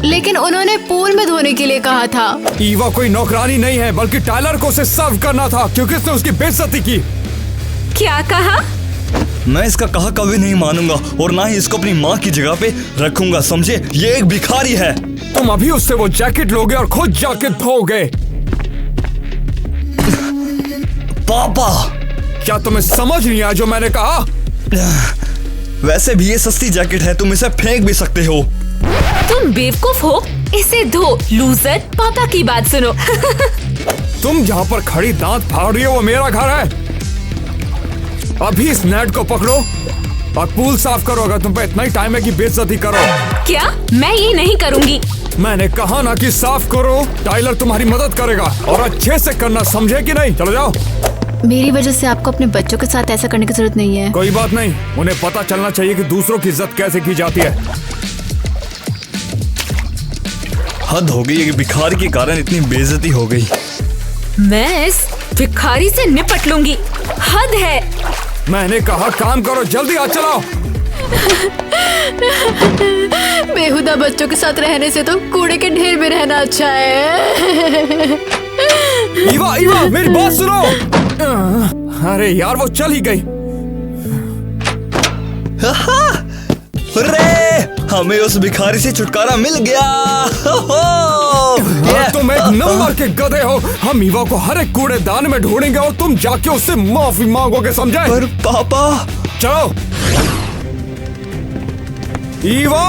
लेकिन उन्होंने पूल में धोने के लिए कहा था। ईवा कोई नौकरानी नहीं है, बल्कि टायलर को उसे सर्व करना था क्योंकि उसने उसकी बेइज्जती की। क्या कहा? मैं इसका कहा कभी नहीं मानूंगा और ना ही इसको अपनी माँ की जगह पे रखूंगा, समझे? ये एक भिखारी है। तुम अभी उससे वो जैकेट लोगे और खुद जाके धोगे। पापा, क्या तुम्हें समझ नहीं आया जो मैंने कहा? वैसे भी ये सस्ती जैकेट है, तुम इसे फेंक भी सकते हो। तुम बेवकूफ हो, इसे धो। लूजर, पापा की बात सुनो। तुम जहाँ पर खड़ी दांत फाड़ रही हो वो मेरा घर है। अभी इस नेट को पकड़ो और पूल साफ करो। अगर तुम पे इतना ही टाइम है कि बेइज्जती करो। क्या? मैं ये नहीं करूँगी। मैंने कहा ना कि साफ करो। टाइलर तुम्हारी मदद करेगा और अच्छे से करना, समझे कि नहीं? चलो जाओ। मेरी वजह से आपको अपने बच्चों के साथ ऐसा करने की जरूरत नहीं है। कोई बात नहीं, उन्हें पता चलना चाहिए कि दूसरों की इज्जत कैसे की जाती है। हद हो गई, भिखारी के कारण इतनी बेइज्जती हो गई। मैं इस भिखारी से निपट लूंगी। हद है। मैंने कहा काम करो, जल्दी आ चलाओ। बेहुदा बच्चों के साथ रहने से तो कूड़े के ढेर में रहना अच्छा है। ईवा, ईवा, मेरी बात सुनो। अरे यार, वो चल ही गई। अरे, हमें उस भिखारी से छुटकारा मिल गया। तुम एक नंबर के गधे हो। हम ईवा को हर एक कूड़ेदान में ढूंढेंगे और तुम जाके उससे माफी मांगोगे, समझे? पर पापा, चलो। ईवा,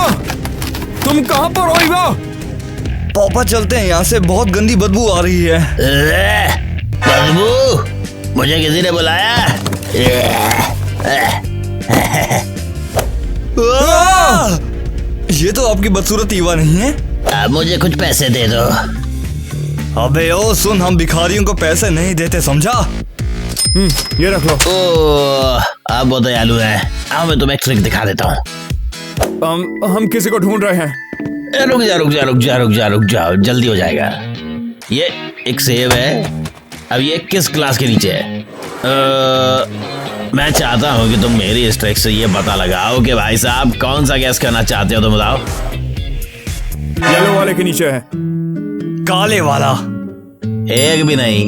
तुम कहाँ पर हो ईवा? पापा चलते हैं यहाँ से, बहुत गंदी बदबू आ रही है। बदबू? मुझे किसी ने बुलाया? ये तो आपकी बदसूरत ईवा नहीं है। अब मुझे कुछ पैसे दे दो। अबे ओ सुन, हम भिखारियों को पैसे नहीं देते, समझा? ये रख लो। ओह, अब वो दयालु है। अब मैं तुम्हें एक ट्रिक दिखा देता हूँ। हम किसी को ढूंढ रहे हैं। रुक जा रुक जा रुक जा रुक जा रुक जाओ, जल्दी हो जाएगा। ये एक सेब है। अब ये किस क्लास के नीचे है? मैं चाहता हूँ कि तुम मेरी इस ट्रिक से ये पता लगाओ कि भाई साहब कौन सा गैस करना चाहते हो, तुम बताओ। येलो वाले के नीचे है। काले वाला? एक भी नहीं।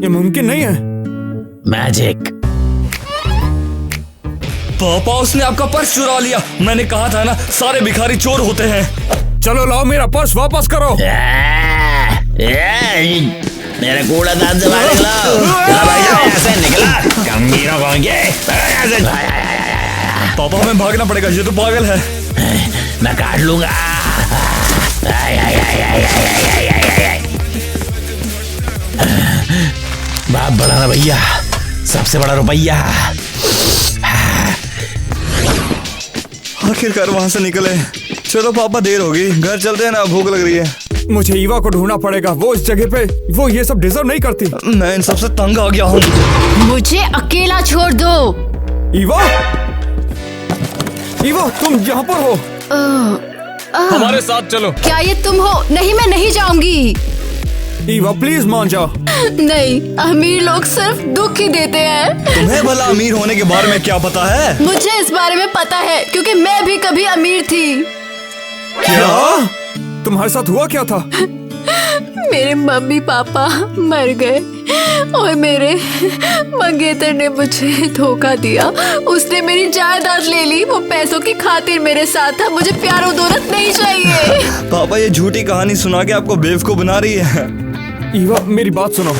ये मुमकिन नहीं है। मैजिक। पापा, उसने आपका पर्स चुरा लिया। मैंने कहा था ना, सारे भिखारी चोर होते हैं। चलो लाओ, मेरा पर्स वापस करो। मेरे कूड़ेदान से बाहर निकलो। ऐसे निकला कमीनों को। पापा, हमें भागना पड़ेगा, ये तो पागल है। मैं काट लूंगा। बाप बड़ा ना भैया, सबसे बड़ा रुपया। आखिरकार वहां से निकले। चलो पापा, देर होगी, घर चलते हैं ना, भूख लग रही है। मुझे ईवा को ढूंढना पड़ेगा। वो इस जगह पे, वो ये सब डिजर्व नहीं करती। मैं इन सबसे तंग आ गया हूँ। मुझे अकेला छोड़ दो। ईवा, ईवा, तुम यहाँ पर हो? हमारे साथ चलो। क्या ये तुम हो? नहीं, मैं नहीं जाऊंगी। ईवा प्लीज मान जाओ। नहीं, अमीर लोग सिर्फ दुख ही देते हैं। तुम्हें भला अमीर होने के बारे में क्या पता है? मुझे इस बारे में पता है क्योंकि मैं भी कभी अमीर थी। क्या? तुम्हारे साथ हुआ क्या था? मेरे मम्मी पापा मर गए और मेरे मंगेतर ने मुझे धोखा दिया। उसने मेरी जायदाद ले ली। वो पैसों की खातिर मेरे साथ था। मुझे प्यार और दौलत नहीं चाहिए। पापा, ये झूठी कहानी सुना के आपको बेवकूफ बना रही है। ईवा, मेरी बात सुनो।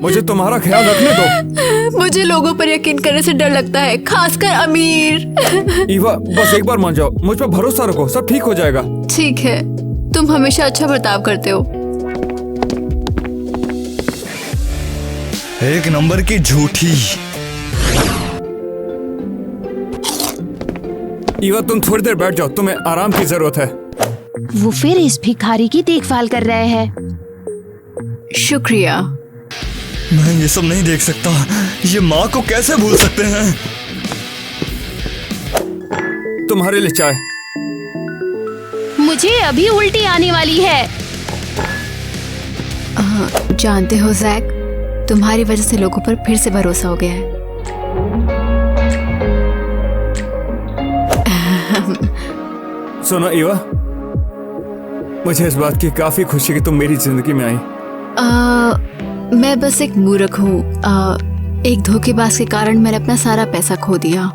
मुझे तुम्हारा ख्याल रखने दो। मुझे लोगों पर यकीन करने से डर लगता है, खासकर अमीर। ईवा, बस एक बार मान जाओ। मुझ पर भरोसा रखो, सब ठीक हो जाएगा। ठीक है, तुम हमेशा अच्छा बर्ताव करते हो। एक नंबर की झूठी। ईवा, तुम थोड़ी देर बैठ जाओ, तुम्हें आराम की जरूरत है। वो फिर इस भिखारी की देखभाल कर रहे हैं। शुक्रिया। मैं ये सब नहीं देख सकता। ये माँ को कैसे भूल सकते हैं? तुम्हारे लिए चाय। मुझे अभी उल्टी आने वाली है। जानते हो जैक, तुम्हारी वजह से लोगों पर फिर से भरोसा हो गया है। सुनो ईवा, मुझे इस बात की काफी खुशी कि तुम मेरी जिंदगी में आई। मैं बस एक मूर्ख हूँ। एक धोखेबाज के कारण मैंने अपना सारा पैसा खो दिया।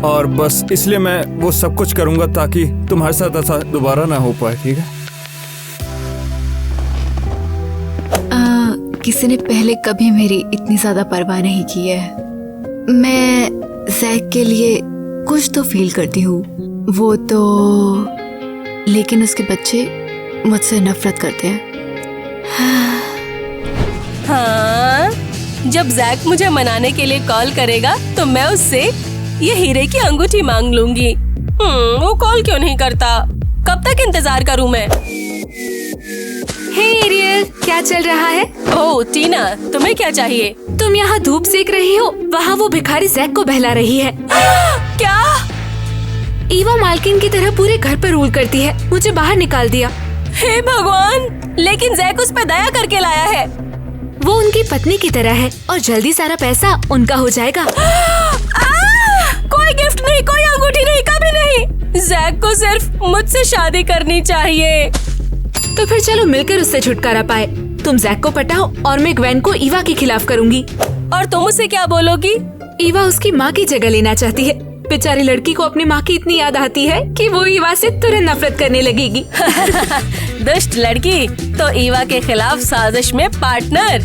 और बस इसलिए मैं वो सब कुछ करूंगा ताकि तुम्हारे साथ ऐसा दोबारा ना हो पाए, ठीक है? किसी ने पहले कभी मेरी इतनी ज्यादा परवाह नहीं की है। मैं जैक के लिए कुछ तो फील करती हूँ, वो तो, लेकिन उसके बच्चे मुझसे नफरत करते हैं। हाँ, जब जैक मुझे मनाने के लिए कॉल करेगा तो मैं उससे ये हीरे की अंगूठी मांग लूंगी। वो कॉल क्यों नहीं करता? कब तक इंतजार करूं मैं? हे एरियल, क्या चल रहा है? ओह टीना, तुम्हें क्या चाहिए? तुम यहाँ धूप सेक रही हो, वहाँ वो भिखारी जैक को बहला रही है। क्या? ईवा मालकिन की तरह पूरे घर पर रूल करती है, मुझे बाहर निकाल दिया। हे भगवान, लेकिन जैक उस पर दया करके लाया है। वो उनकी पत्नी की तरह है और जल्दी सारा पैसा उनका हो जाएगा। कोई गिफ्ट नहीं, कोई अंगूठी नहीं, कभी नहीं। जैक को सिर्फ मुझसे शादी करनी चाहिए। तो फिर चलो मिलकर उससे छुटकारा पाए। तुम जैक को पटाओ और मैं ग्वेन को ईवा के खिलाफ करूंगी। और तुम उसे क्या बोलोगी? ईवा उसकी माँ की जगह लेना चाहती है। बेचारी लड़की को अपनी माँ की इतनी याद आती है कि वो ईवा से तुरंत नफरत करने लगेगी। दुष्ट लड़की, तो ईवा के खिलाफ साजिश में पार्टनर।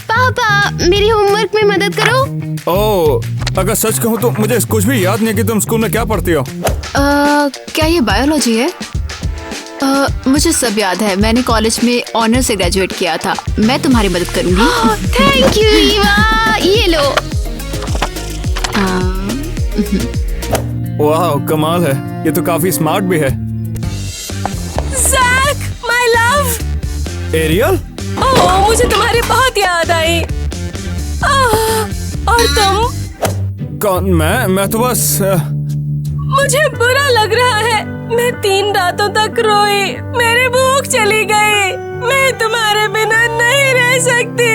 पापा, मेरी होमवर्क में मदद करो। ओह, अगर सच कहूँ तो मुझे कुछ भी याद नहीं कि तुम स्कूल में क्या पढ़ती हो। क्या ये बायोलॉजी है? मुझे सब याद है। मैंने कॉलेज में ऑनर से ग्रेजुएट किया था। मैं तुम्हारी मदद करूंगी। थैंक यू ईवा, ये लो। वाह, कमाल है। ये तो काफी स्मार्ट भी है। Jack, my love. Ariel? Oh, मुझे तुम्हारी बहुत याद आई। और तुम? कौन? मैं तो बस मुझे बुरा लग रहा है। मैं 3 रातों तक रोई, मेरी भूख चली गई। मैं तुम्हारे बिना नहीं रह सकती।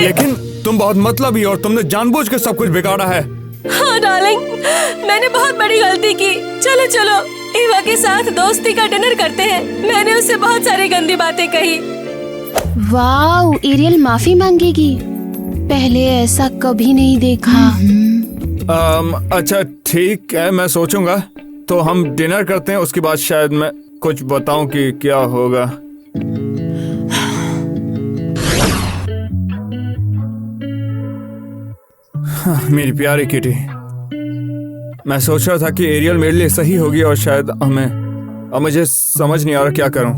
लेकिन तुम बहुत मतलबी और तुमने जानबूझ के सब कुछ बिगाड़ा है। हाँ डार्लिंग, मैंने बहुत बड़ी गलती की। चलो चलो, ईवा के साथ दोस्ती का डिनर करते हैं। मैंने उससे बहुत सारी गंदी बातें कही। वाओ, एरियल माफी मांगेगी। पहले ऐसा कभी नहीं देखा। अच्छा ठीक है, मैं सोचूंगा। तो हम डिनर करते हैं, उसके बाद शायद मैं कुछ बताऊं कि क्या होगा। मेरी प्यारी किटी, मैं सोच रहा था कि एरियल मेरे लिए सही होगी और शायद अब मुझे समझ नहीं आ रहा क्या करूं।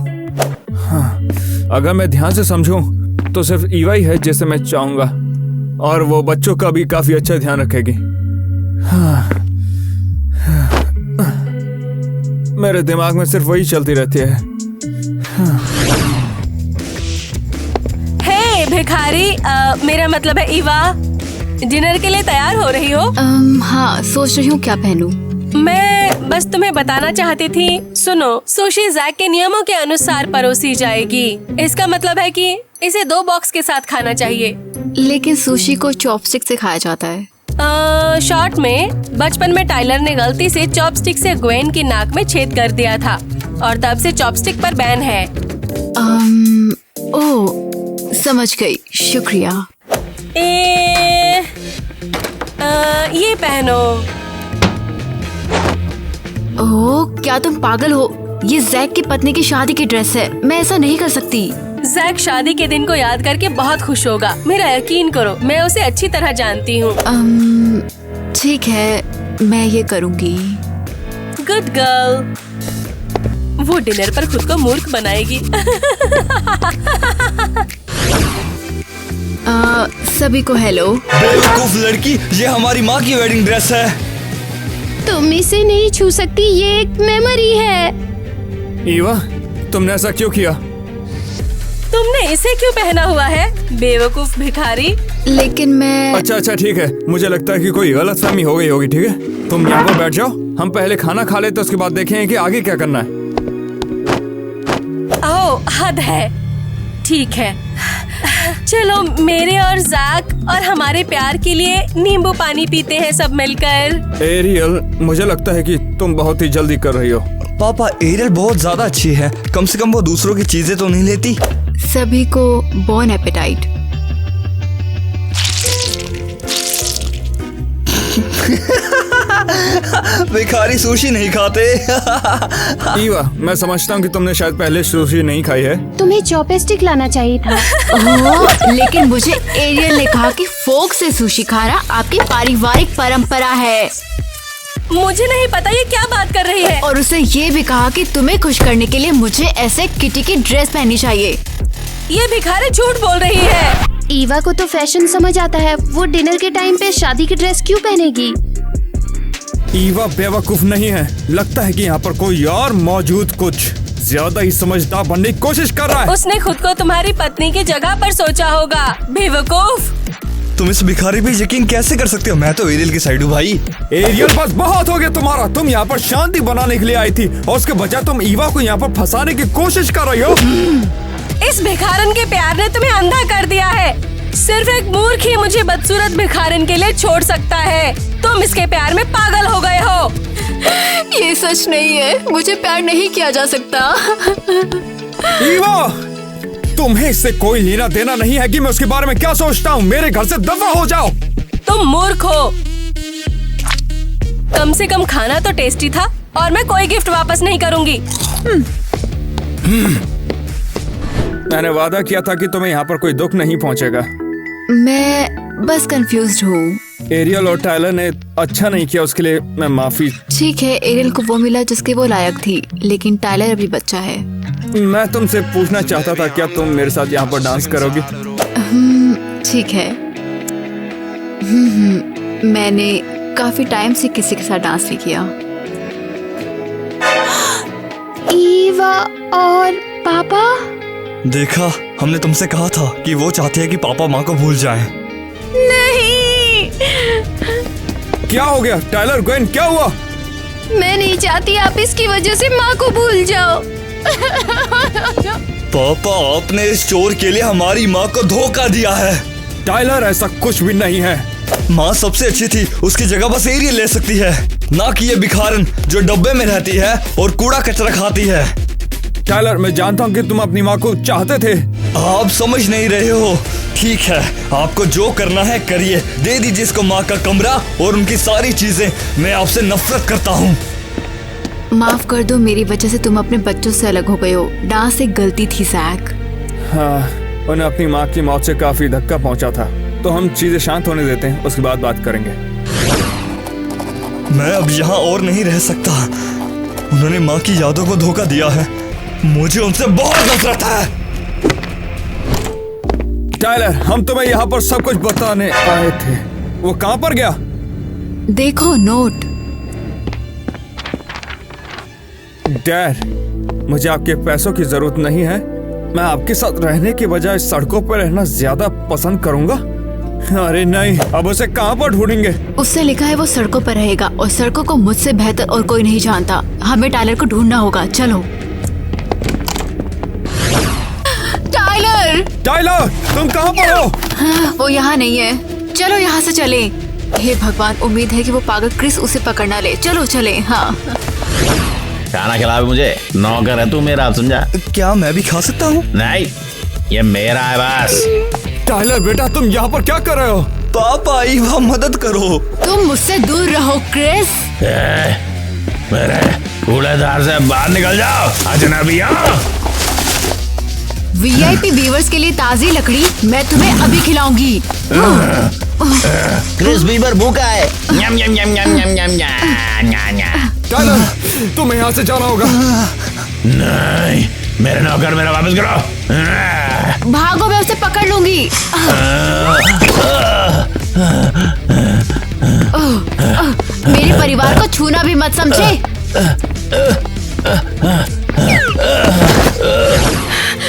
अगर मैं ध्यान से समझूं तो सिर्फ ईवा ही है जिसे मैं चाहूंगा और वो बच्चों का भी काफी अच्छा ध्यान रखेगी। मेरे दिमाग में सिर्फ वही चलती रहती है। हे भिखारी, मेरा मतलब है ईवा, डिनर के लिए तैयार हो रही हो? हाँ, सोच रही हूँ क्या पहनूं। मैं बस तुम्हें बताना चाहती थी। सुनो, सुशी जैक के नियमों के अनुसार परोसी जाएगी। इसका मतलब है कि इसे 2 बॉक्स के साथ खाना चाहिए। लेकिन सुशी को चॉपस्टिक से खाया जाता है। शॉर्ट में, बचपन में टाइलर ने गलती से चॉपस्टिक से ग्वेन की नाक में छेद कर दिया था और तब से चॉपस्टिक पर बैन है। ओह, समझ गई, शुक्रिया। ये पहनो। ओह, क्या तुम पागल हो? ये जैक की पत्नी की शादी की ड्रेस है। मैं ऐसा नहीं कर सकती। जैक शादी के दिन को याद करके बहुत खुश होगा। मेरा यकीन करो, मैं उसे अच्छी तरह जानती हूँ। ठीक है, मैं ये करूँगी। Good girl. वो डिनर पर खुद को मूर्ख बनाएगी। सभी को हेलो। बेवकूफ लड़की, ये हमारी माँ की वेडिंग ड्रेस है। तुम इसे नहीं छू सकती, ये एक मेमोरी है। ईवा, तुमने ऐसा क्यों किया? तुमने इसे क्यों पहना हुआ है, बेवकूफ भिखारी? लेकिन मैं... अच्छा ठीक है, मुझे लगता है कि कोई गलतफहमी हो गई होगी। ठीक है, तुम यहाँ पर बैठ जाओ, हम पहले खाना खा लेते, उसके बाद देखें कि आगे क्या करना है। ओह, हद है। ठीक है, चलो मेरे और जैक और हमारे प्यार के लिए नींबू पानी पीते हैं सब मिलकर। एरियल, मुझे लगता है कि तुम बहुत ही जल्दी कर रही हो। पापा, एरियल बहुत ज्यादा अच्छी है, कम से कम वो दूसरों की चीजें तो नहीं लेती। सभी को बॉन एपेटाइट। भिखारी सुशी नहीं खाते। ईवा, मैं समझता हूँ कि तुमने शायद पहले सुशी नहीं खाई है। तुम्हें चॉपस्टिक लाना चाहिए था। ओह, लेकिन मुझे एरियल ने कहा कि फोक से सुशी खाना आपकी पारिवारिक परंपरा है। मुझे नहीं पता ये क्या बात कर रही है। और उसने ये भी कहा कि तुम्हें खुश करने के लिए मुझे ऐसे किटी की ड्रेस पहननी चाहिए। ये भिखारी झूठ बोल रही है। ईवा को तो फैशन समझ आता है, वो डिनर के टाइम पे शादी की ड्रेस क्यों पहनेगी? ईवा बेवकूफ नहीं है, लगता है कि यहाँ पर कोई और मौजूद कुछ ज्यादा ही समझदार बनने की कोशिश कर रहा है। उसने खुद को तुम्हारी पत्नी की जगह पर सोचा होगा, बेवकूफ। तुम इस भिखारी पे यकीन कैसे कर सकते हो? मैं तो एरियल की साइड हूँ भाई। एरियल, बस बहुत हो गया तुम्हारा। तुम यहाँ पर शांति बनाने के लिए आई थी और उसके बजाय तुम ईवा को यहाँ पर फंसाने की कोशिश कर रही हो। इस भिखारन के प्यार ने तुम्हें अंधा कर दिया है। सिर्फ एक मूर्ख ही मुझे बदसूरत भिखारन के लिए छोड़ सकता है। तुम इसके प्यार में पागल हो गए हो। ये सच नहीं है, मुझे प्यार नहीं किया जा सकता। ईवा, तुम्हें इससे कोई लेना देना नहीं है कि मैं उसके बारे में क्या सोचता हूँ। मेरे घर से दफा हो जाओ। तुम मूर्ख हो। कम से कम खाना तो टेस्टी था और मैं कोई गिफ्ट वापस नहीं करूंगी। मैंने वादा किया था कि तुम्हें यहाँ पर कोई दुख नहीं पहुँचेगा। मैं बस कंफ्यूज्ड हूँ। एरियल और टायलर ने अच्छा नहीं किया, उसके लिए मैं माफी। ठीक है, एरियल को वो मिला जिसके वो लायक थी, लेकिन टायलर अभी बच्चा है। मैं तुमसे पूछना चाहता था, क्या तुम मेरे साथ यहाँ पर डांस करोगी? ठीक है। मैंने काफी टाइम से किसी के साथ डांस नहीं किया। ईवा और पापा? देखा, हमने तुमसे कहा था कि वो चाहती है कि पापा माँ को भूल जाएं। नहीं। क्या हो गया टायलर, ग्वेन, क्या हुआ? मैं नहीं चाहती आप इसकी वजह से माँ को भूल जाओ। पापा, आपने इस चोर के लिए हमारी माँ को धोखा दिया है। टायलर, ऐसा कुछ भी नहीं है। माँ सबसे अच्छी थी, उसकी जगह बस एरियल ले सकती है, ना कि ये भिखारन जो डब्बे में रहती है और कूड़ा कचरा खाती है। टायलर, मैं जानता हूँ कि तुम अपनी माँ को चाहते थे। आप समझ नहीं रहे हो। ठीक है, आपको जो करना है करिए। दे दीजिए इसको माँ का कमरा और उनकी सारी चीजें। मैं आपसे नफरत करता हूँ। माफ कर दो, मेरी वजह से तुम अपने बच्चों से अलग हो गए हो। डांस एक गलती थी जैक। हाँ, उन्हें अपनी माँ की मौत से काफी धक्का पहुँचा था, तो हम चीजें शांत होने देते हैं, उसके बाद बात करेंगे। मैं अब यहाँ और नहीं रह सकता। उन्होंने माँ की यादों को धोखा दिया है। मुझे उनसे बहुत नफरत है। टायलर, हम तुम्हें यहाँ पर सब कुछ बताने आए थे। वो कहाँ पर गया? देखो नोट। डैड, मुझे आपके पैसों की जरूरत नहीं है। मैं आपके साथ रहने के बजाय सड़कों पर रहना ज्यादा पसंद करूंगा। अरे नहीं, अब उसे कहाँ पर ढूंढेंगे? उससे लिखा है वो सड़कों पर रहेगा और सड़कों को मुझसे बेहतर और कोई नहीं जानता। हमें टायलर को ढूंढना होगा। चलो। टायलर! टायलर, तुम कहाँ पर हो? हाँ, वो यहाँ नहीं है। चलो यहाँ से चले। हे भगवान, उम्मीद है कि वो पागल क्रिस उसे पकड़ना ले। चलो चले। हाँ, खाना खिलावे मुझे, नौकर है तू मेरा, समझा? क्या मैं भी खा सकता हूँ? नहीं, ये मेरा है बस। टायलर बेटा, तुम यहाँ पर क्या कर रहे हो? पापा, ईवा मदद करो। तुम मुझसे दूर रहो क्रिस। मेरे कूड़ेदार से बाहर निकल जाओ अजनबियों। वीआईपी व्यूअर्स के लिए ताजी लकड़ी मैं तुम्हें अभी खिलाऊंगी। क्रिस बीबर भूखा है। यम यम यम यम यम यम यम। टायलर, तुम्हें यहाँ से जाना होगा। नहीं, मेरे नौकर मेरा वापस करो। भागो, मैं उसे पकड़ लूंगी। मेरे परिवार को छूना भी मत, समझे?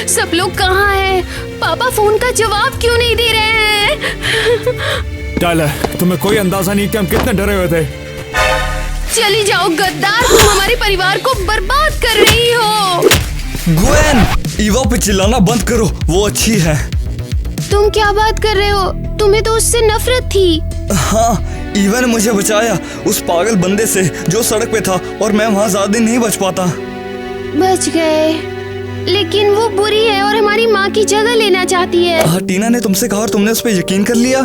सब लोग कहाँ हैं? पापा फोन का जवाब क्यों नहीं दे रहे हैं? टायलर, तुम्हें कोई अंदाजा नहीं कि हम कितने डरे हुए थे। चली जाओ गद्दार, तुम हमारे परिवार को बर्बाद कर रही हो। ग्वेन, ईवा पे चिल्लाना बंद करो, वो अच्छी है। तुम क्या बात कर रहे हो? तुम्हें तो उससे नफरत थी। हाँ, ईवा ने मुझे बचाया उस पागल बंदे से जो सड़क पे था, और मैं वहाँ ज्यादा दिन नहीं बच पाता। बच गए, लेकिन वो बुरी है और हमारी माँ की जगह लेना चाहती है। हाँ, टीना ने तुमसे कहा और तुमने उस पर यकीन कर लिया।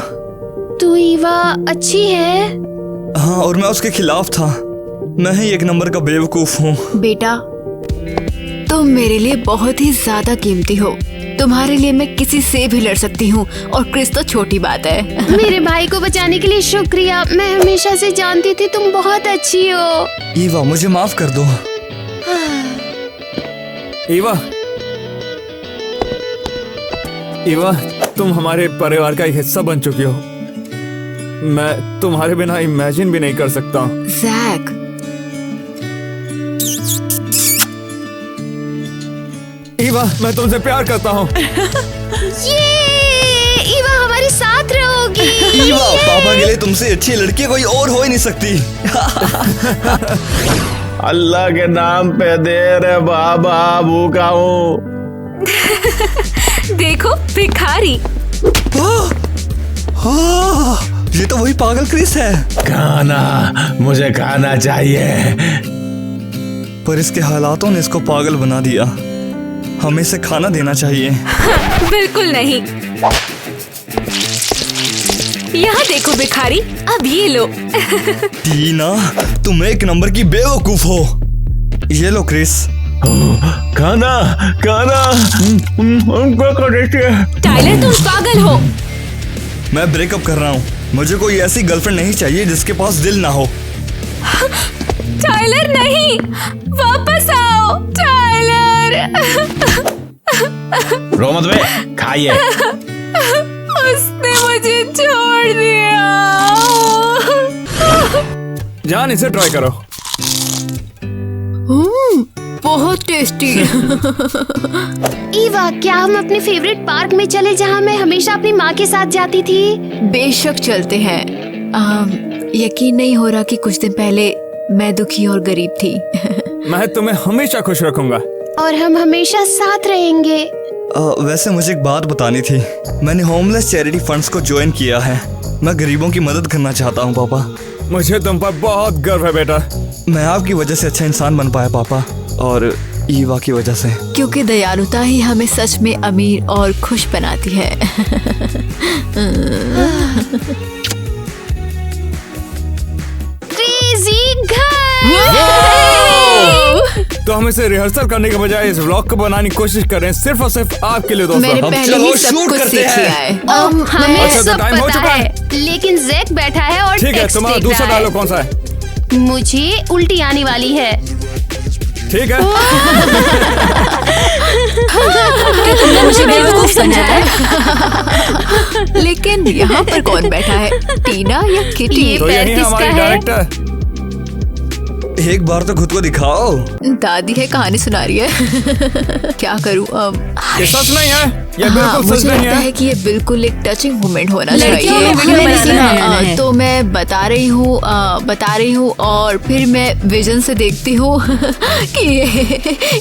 तो ईवा अच्छी है। हाँ, और मैं उसके खिलाफ था। मैं ही एक नंबर का बेवकूफ हूँ। बेटा, तुम मेरे लिए बहुत ही ज्यादा कीमती हो। तुम्हारे लिए मैं किसी से भी लड़ सकती हूँ, और क्रिस तो छोटी बात है। मेरे भाई को बचाने के लिए शुक्रिया। मैं हमेशा से जानती थी तुम बहुत अच्छी हो। ईवा, मुझे माफ कर दो। ईवा, तुम हमारे परिवार का एक हिस्सा बन चुकी हो। मैं तुम्हारे बिना इमेजिन भी नहीं कर सकता। जैक, ईवा, मैं तुमसे प्यार करता हूँ। ये ईवा हमारे साथ रहोगी। ईवा, पापा के लिए तुमसे अच्छी लड़की कोई और हो ही नहीं सकती। अल्लाह के नाम पे दे रे बाबा, भूखा हूँ। देखो भिखारी। ये तो वही पागल क्रिस है। खाना, मुझे खाना चाहिए। पर इसके हालातों ने इसको पागल बना दिया। हमें इसे खाना देना चाहिए। बिल्कुल नहीं। यहाँ देखो भिखारी, अब ये लो। टीना, तुम एक नंबर की बेवकूफ हो। ये लो क्रिस। खाना खाना। टाइलर, तुम पागल हो। मैं ब्रेकअप कर रहा हूँ। मुझे कोई ऐसी गर्लफ्रेंड नहीं चाहिए जिसके पास दिल ना हो। टाइलर नहीं, वापस आओ टाइलर। रो मत बे, खाइए। उसने मुझे छोड़ दिया। जान, इसे ट्राई करो। बहुत टेस्टी। ईवा, क्या हम अपने फेवरेट पार्क में चले जहाँ मैं हमेशा अपनी माँ के साथ जाती थी? बेशक चलते हैं। यकीन नहीं हो रहा कि कुछ दिन पहले मैं दुखी और गरीब थी। मैं तुम्हें हमेशा खुश रखूंगा। और हम हमेशा साथ रहेंगे। वैसे मुझे एक बात बतानी थी। मैंने होमलेस चैरिटी फंड्स को ज्वाइन किया है। मैं गरीबों की मदद करना चाहता हूँ पापा। मुझे तुम पर बहुत गर्व है बेटा। मैं आपकी वजह से अच्छा इंसान बन पाया पापा, और ईवा की वजह से। क्योंकि दयालुता ही हमें सच में अमीर और खुश बनाती है। क्रेजी घर। तो हम इसे रिहर्सल करने के बजाय इस व्लॉग को बनाने की कोशिश कर रहे हैं, सिर्फ और सिर्फ आपके लिए दोस्तों। मैंने पहले ही सब कुछ सीख लिया है। हमें अच्छा, तो सब टाइम हो पता चुका है, लेकिन जैक बैठा है और ठीक है, टेक्स्ट तुम्हारा देख दूसरा रहा है। डायलॉग कौन सा है? मुझे उल्टी आने वाली है। ठीक है। तुमने मुझे बेवकूफ समझा है। लेकिन यहाँ पर कौन बैठा है, टीना या किटी? ये तो यही पैर हमारी किसका है? डायरेक्टर। एक बार तो खुद को दिखाओ। दादी है, कहानी सुना रही है। क्या करूँ अब? ये सच नहीं है, ये हाँ, बिल्कुल सच मुझे नहीं लगता है। है कि ये बिल्कुल एक टचिंग मोमेंट होना लड़कियों चाहिए। में वीडियो बनाना है। तो मैं बता रही हूँ और फिर मैं विजन से देखती हूँ कि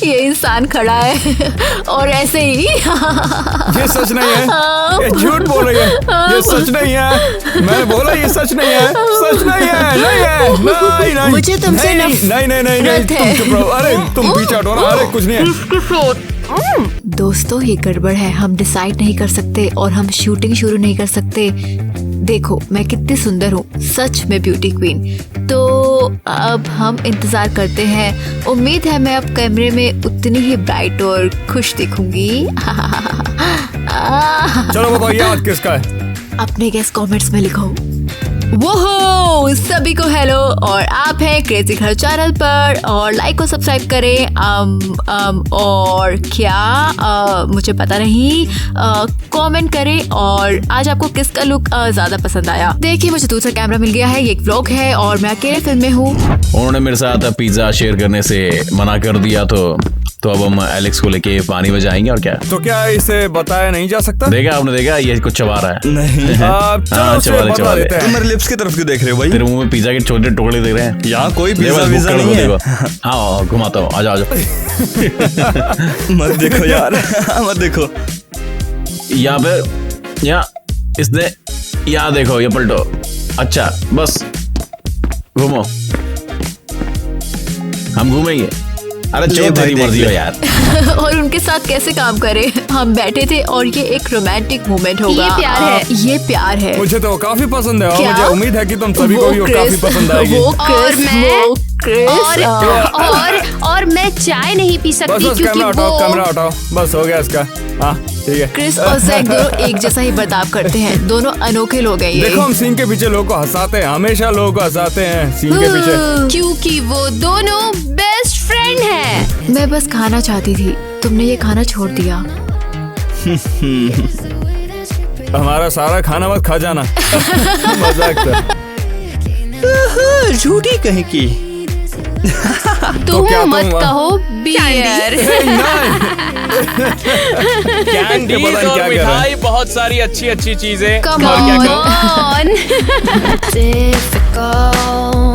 ये इंसान खड़ा है और ऐसे ही। ये सच नहीं है, ये झूठ बोल रही है। ये सच नहीं है, मैंने बोला ये सच नहीं है, सच नहीं है, नहीं है, नहीं नहीं। मुझे तुमसे नहीं नहीं नहीं नहीं, नफरत तुम है। चुप रहो। अरे तुम पीछे हटो ना। अरे कुछ नहीं है। दोस्तों, ये गड़बड़ है। हम डिसाइड नहीं कर सकते और हम शूटिंग शुरू नहीं कर सकते। देखो मैं कितनी सुंदर हूँ, सच में ब्यूटी क्वीन। तो अब हम इंतजार करते हैं। उम्मीद है मैं अब कैमरे में उतनी ही ब्राइट और खुश दिखूंगी। चलो बताइए आज किसका है? अपने गेस कमेंट्स में लिखो। वो सभी को हेलो, और आप हैं क्रेजी घर चैनल पर, और लाइक और सब्सक्राइब करें। और क्या मुझे पता नहीं, कमेंट करें। और आज आपको किसका लुक ज्यादा पसंद आया? देखिए, मुझे दूसरा कैमरा मिल गया है, ये एक व्लॉग है और मैं अकेले फिल्म में हूँ। उन्होंने मेरे साथ पिज्जा शेयर करने से मना कर दिया, तो तो अब हम एलेक्स को लेके पानी में जाएंगे और क्या। तो क्या इसे बताया नहीं जा सकता? देखा आपने, देखा ये कुछ चबा रहा है। नहीं चलो उसे बता देते हैं। तुम मेरे लिप्स की तरफ क्यों देख रहे हो भाई? तेरे मुंह में पिज्जा के छोटे टुकड़े दिख रहे हैं। यहाँ कोई ले पिज्जा बस, विज्जा बुक कर नहीं दो, है। देखो। हाँ घुमाता हूँ, आजा आजा। मत देखो यार, मत देखो। यहाँ पे, यहाँ इसने, यहाँ देखो, ये पलटो। अच्छा बस घूमो, हम घूमेंगे। अरे जो तेरी मर्जी हो यार। और उनके साथ कैसे काम करें? हम बैठे थे और ये एक रोमांटिक मोमेंट होगा। ये प्यार है। ये प्यार है। मुझे तो वो काफी पसंद है और क्या? मुझे उम्मीद है कि तुम सभी को भी वो क्रिस, काफी पसंद आएगी। वो और क्रिस, मैं वो क्रिस, और मैं चाय नहीं पी बस सकती बस क्योंकि कैमरा हटाओ, कैमरा वो हटाओ, बस हो गया इसका। हाँ ठीक है। क्रिस और जैक दोनों एक जैसा ही बर्ताव करते हैं। दोनों अनोखे लोग हैं ये। देखो हम सीन के पीछे लोगों को हंसाते हैं, हमेशा लोगों को हंसाते हैं सीन के पीछे। क्योंकि वो दोनों बेस्ट फ्रेंड हैं। मैं बस खाना चाहती थी, तुमने ये खाना छोड़ दिया। हमारा सारा खाना मत खा जाना। मजाक था। झूठी कहीं की। तुम क्या मत तुम- कहो बियर। कैंडीज पता नहीं और क्या कर रहे हैं। मिठाई, बहुत सारी अच्छी अच्छी चीजें। Come और क्या on. करूं? Difficult.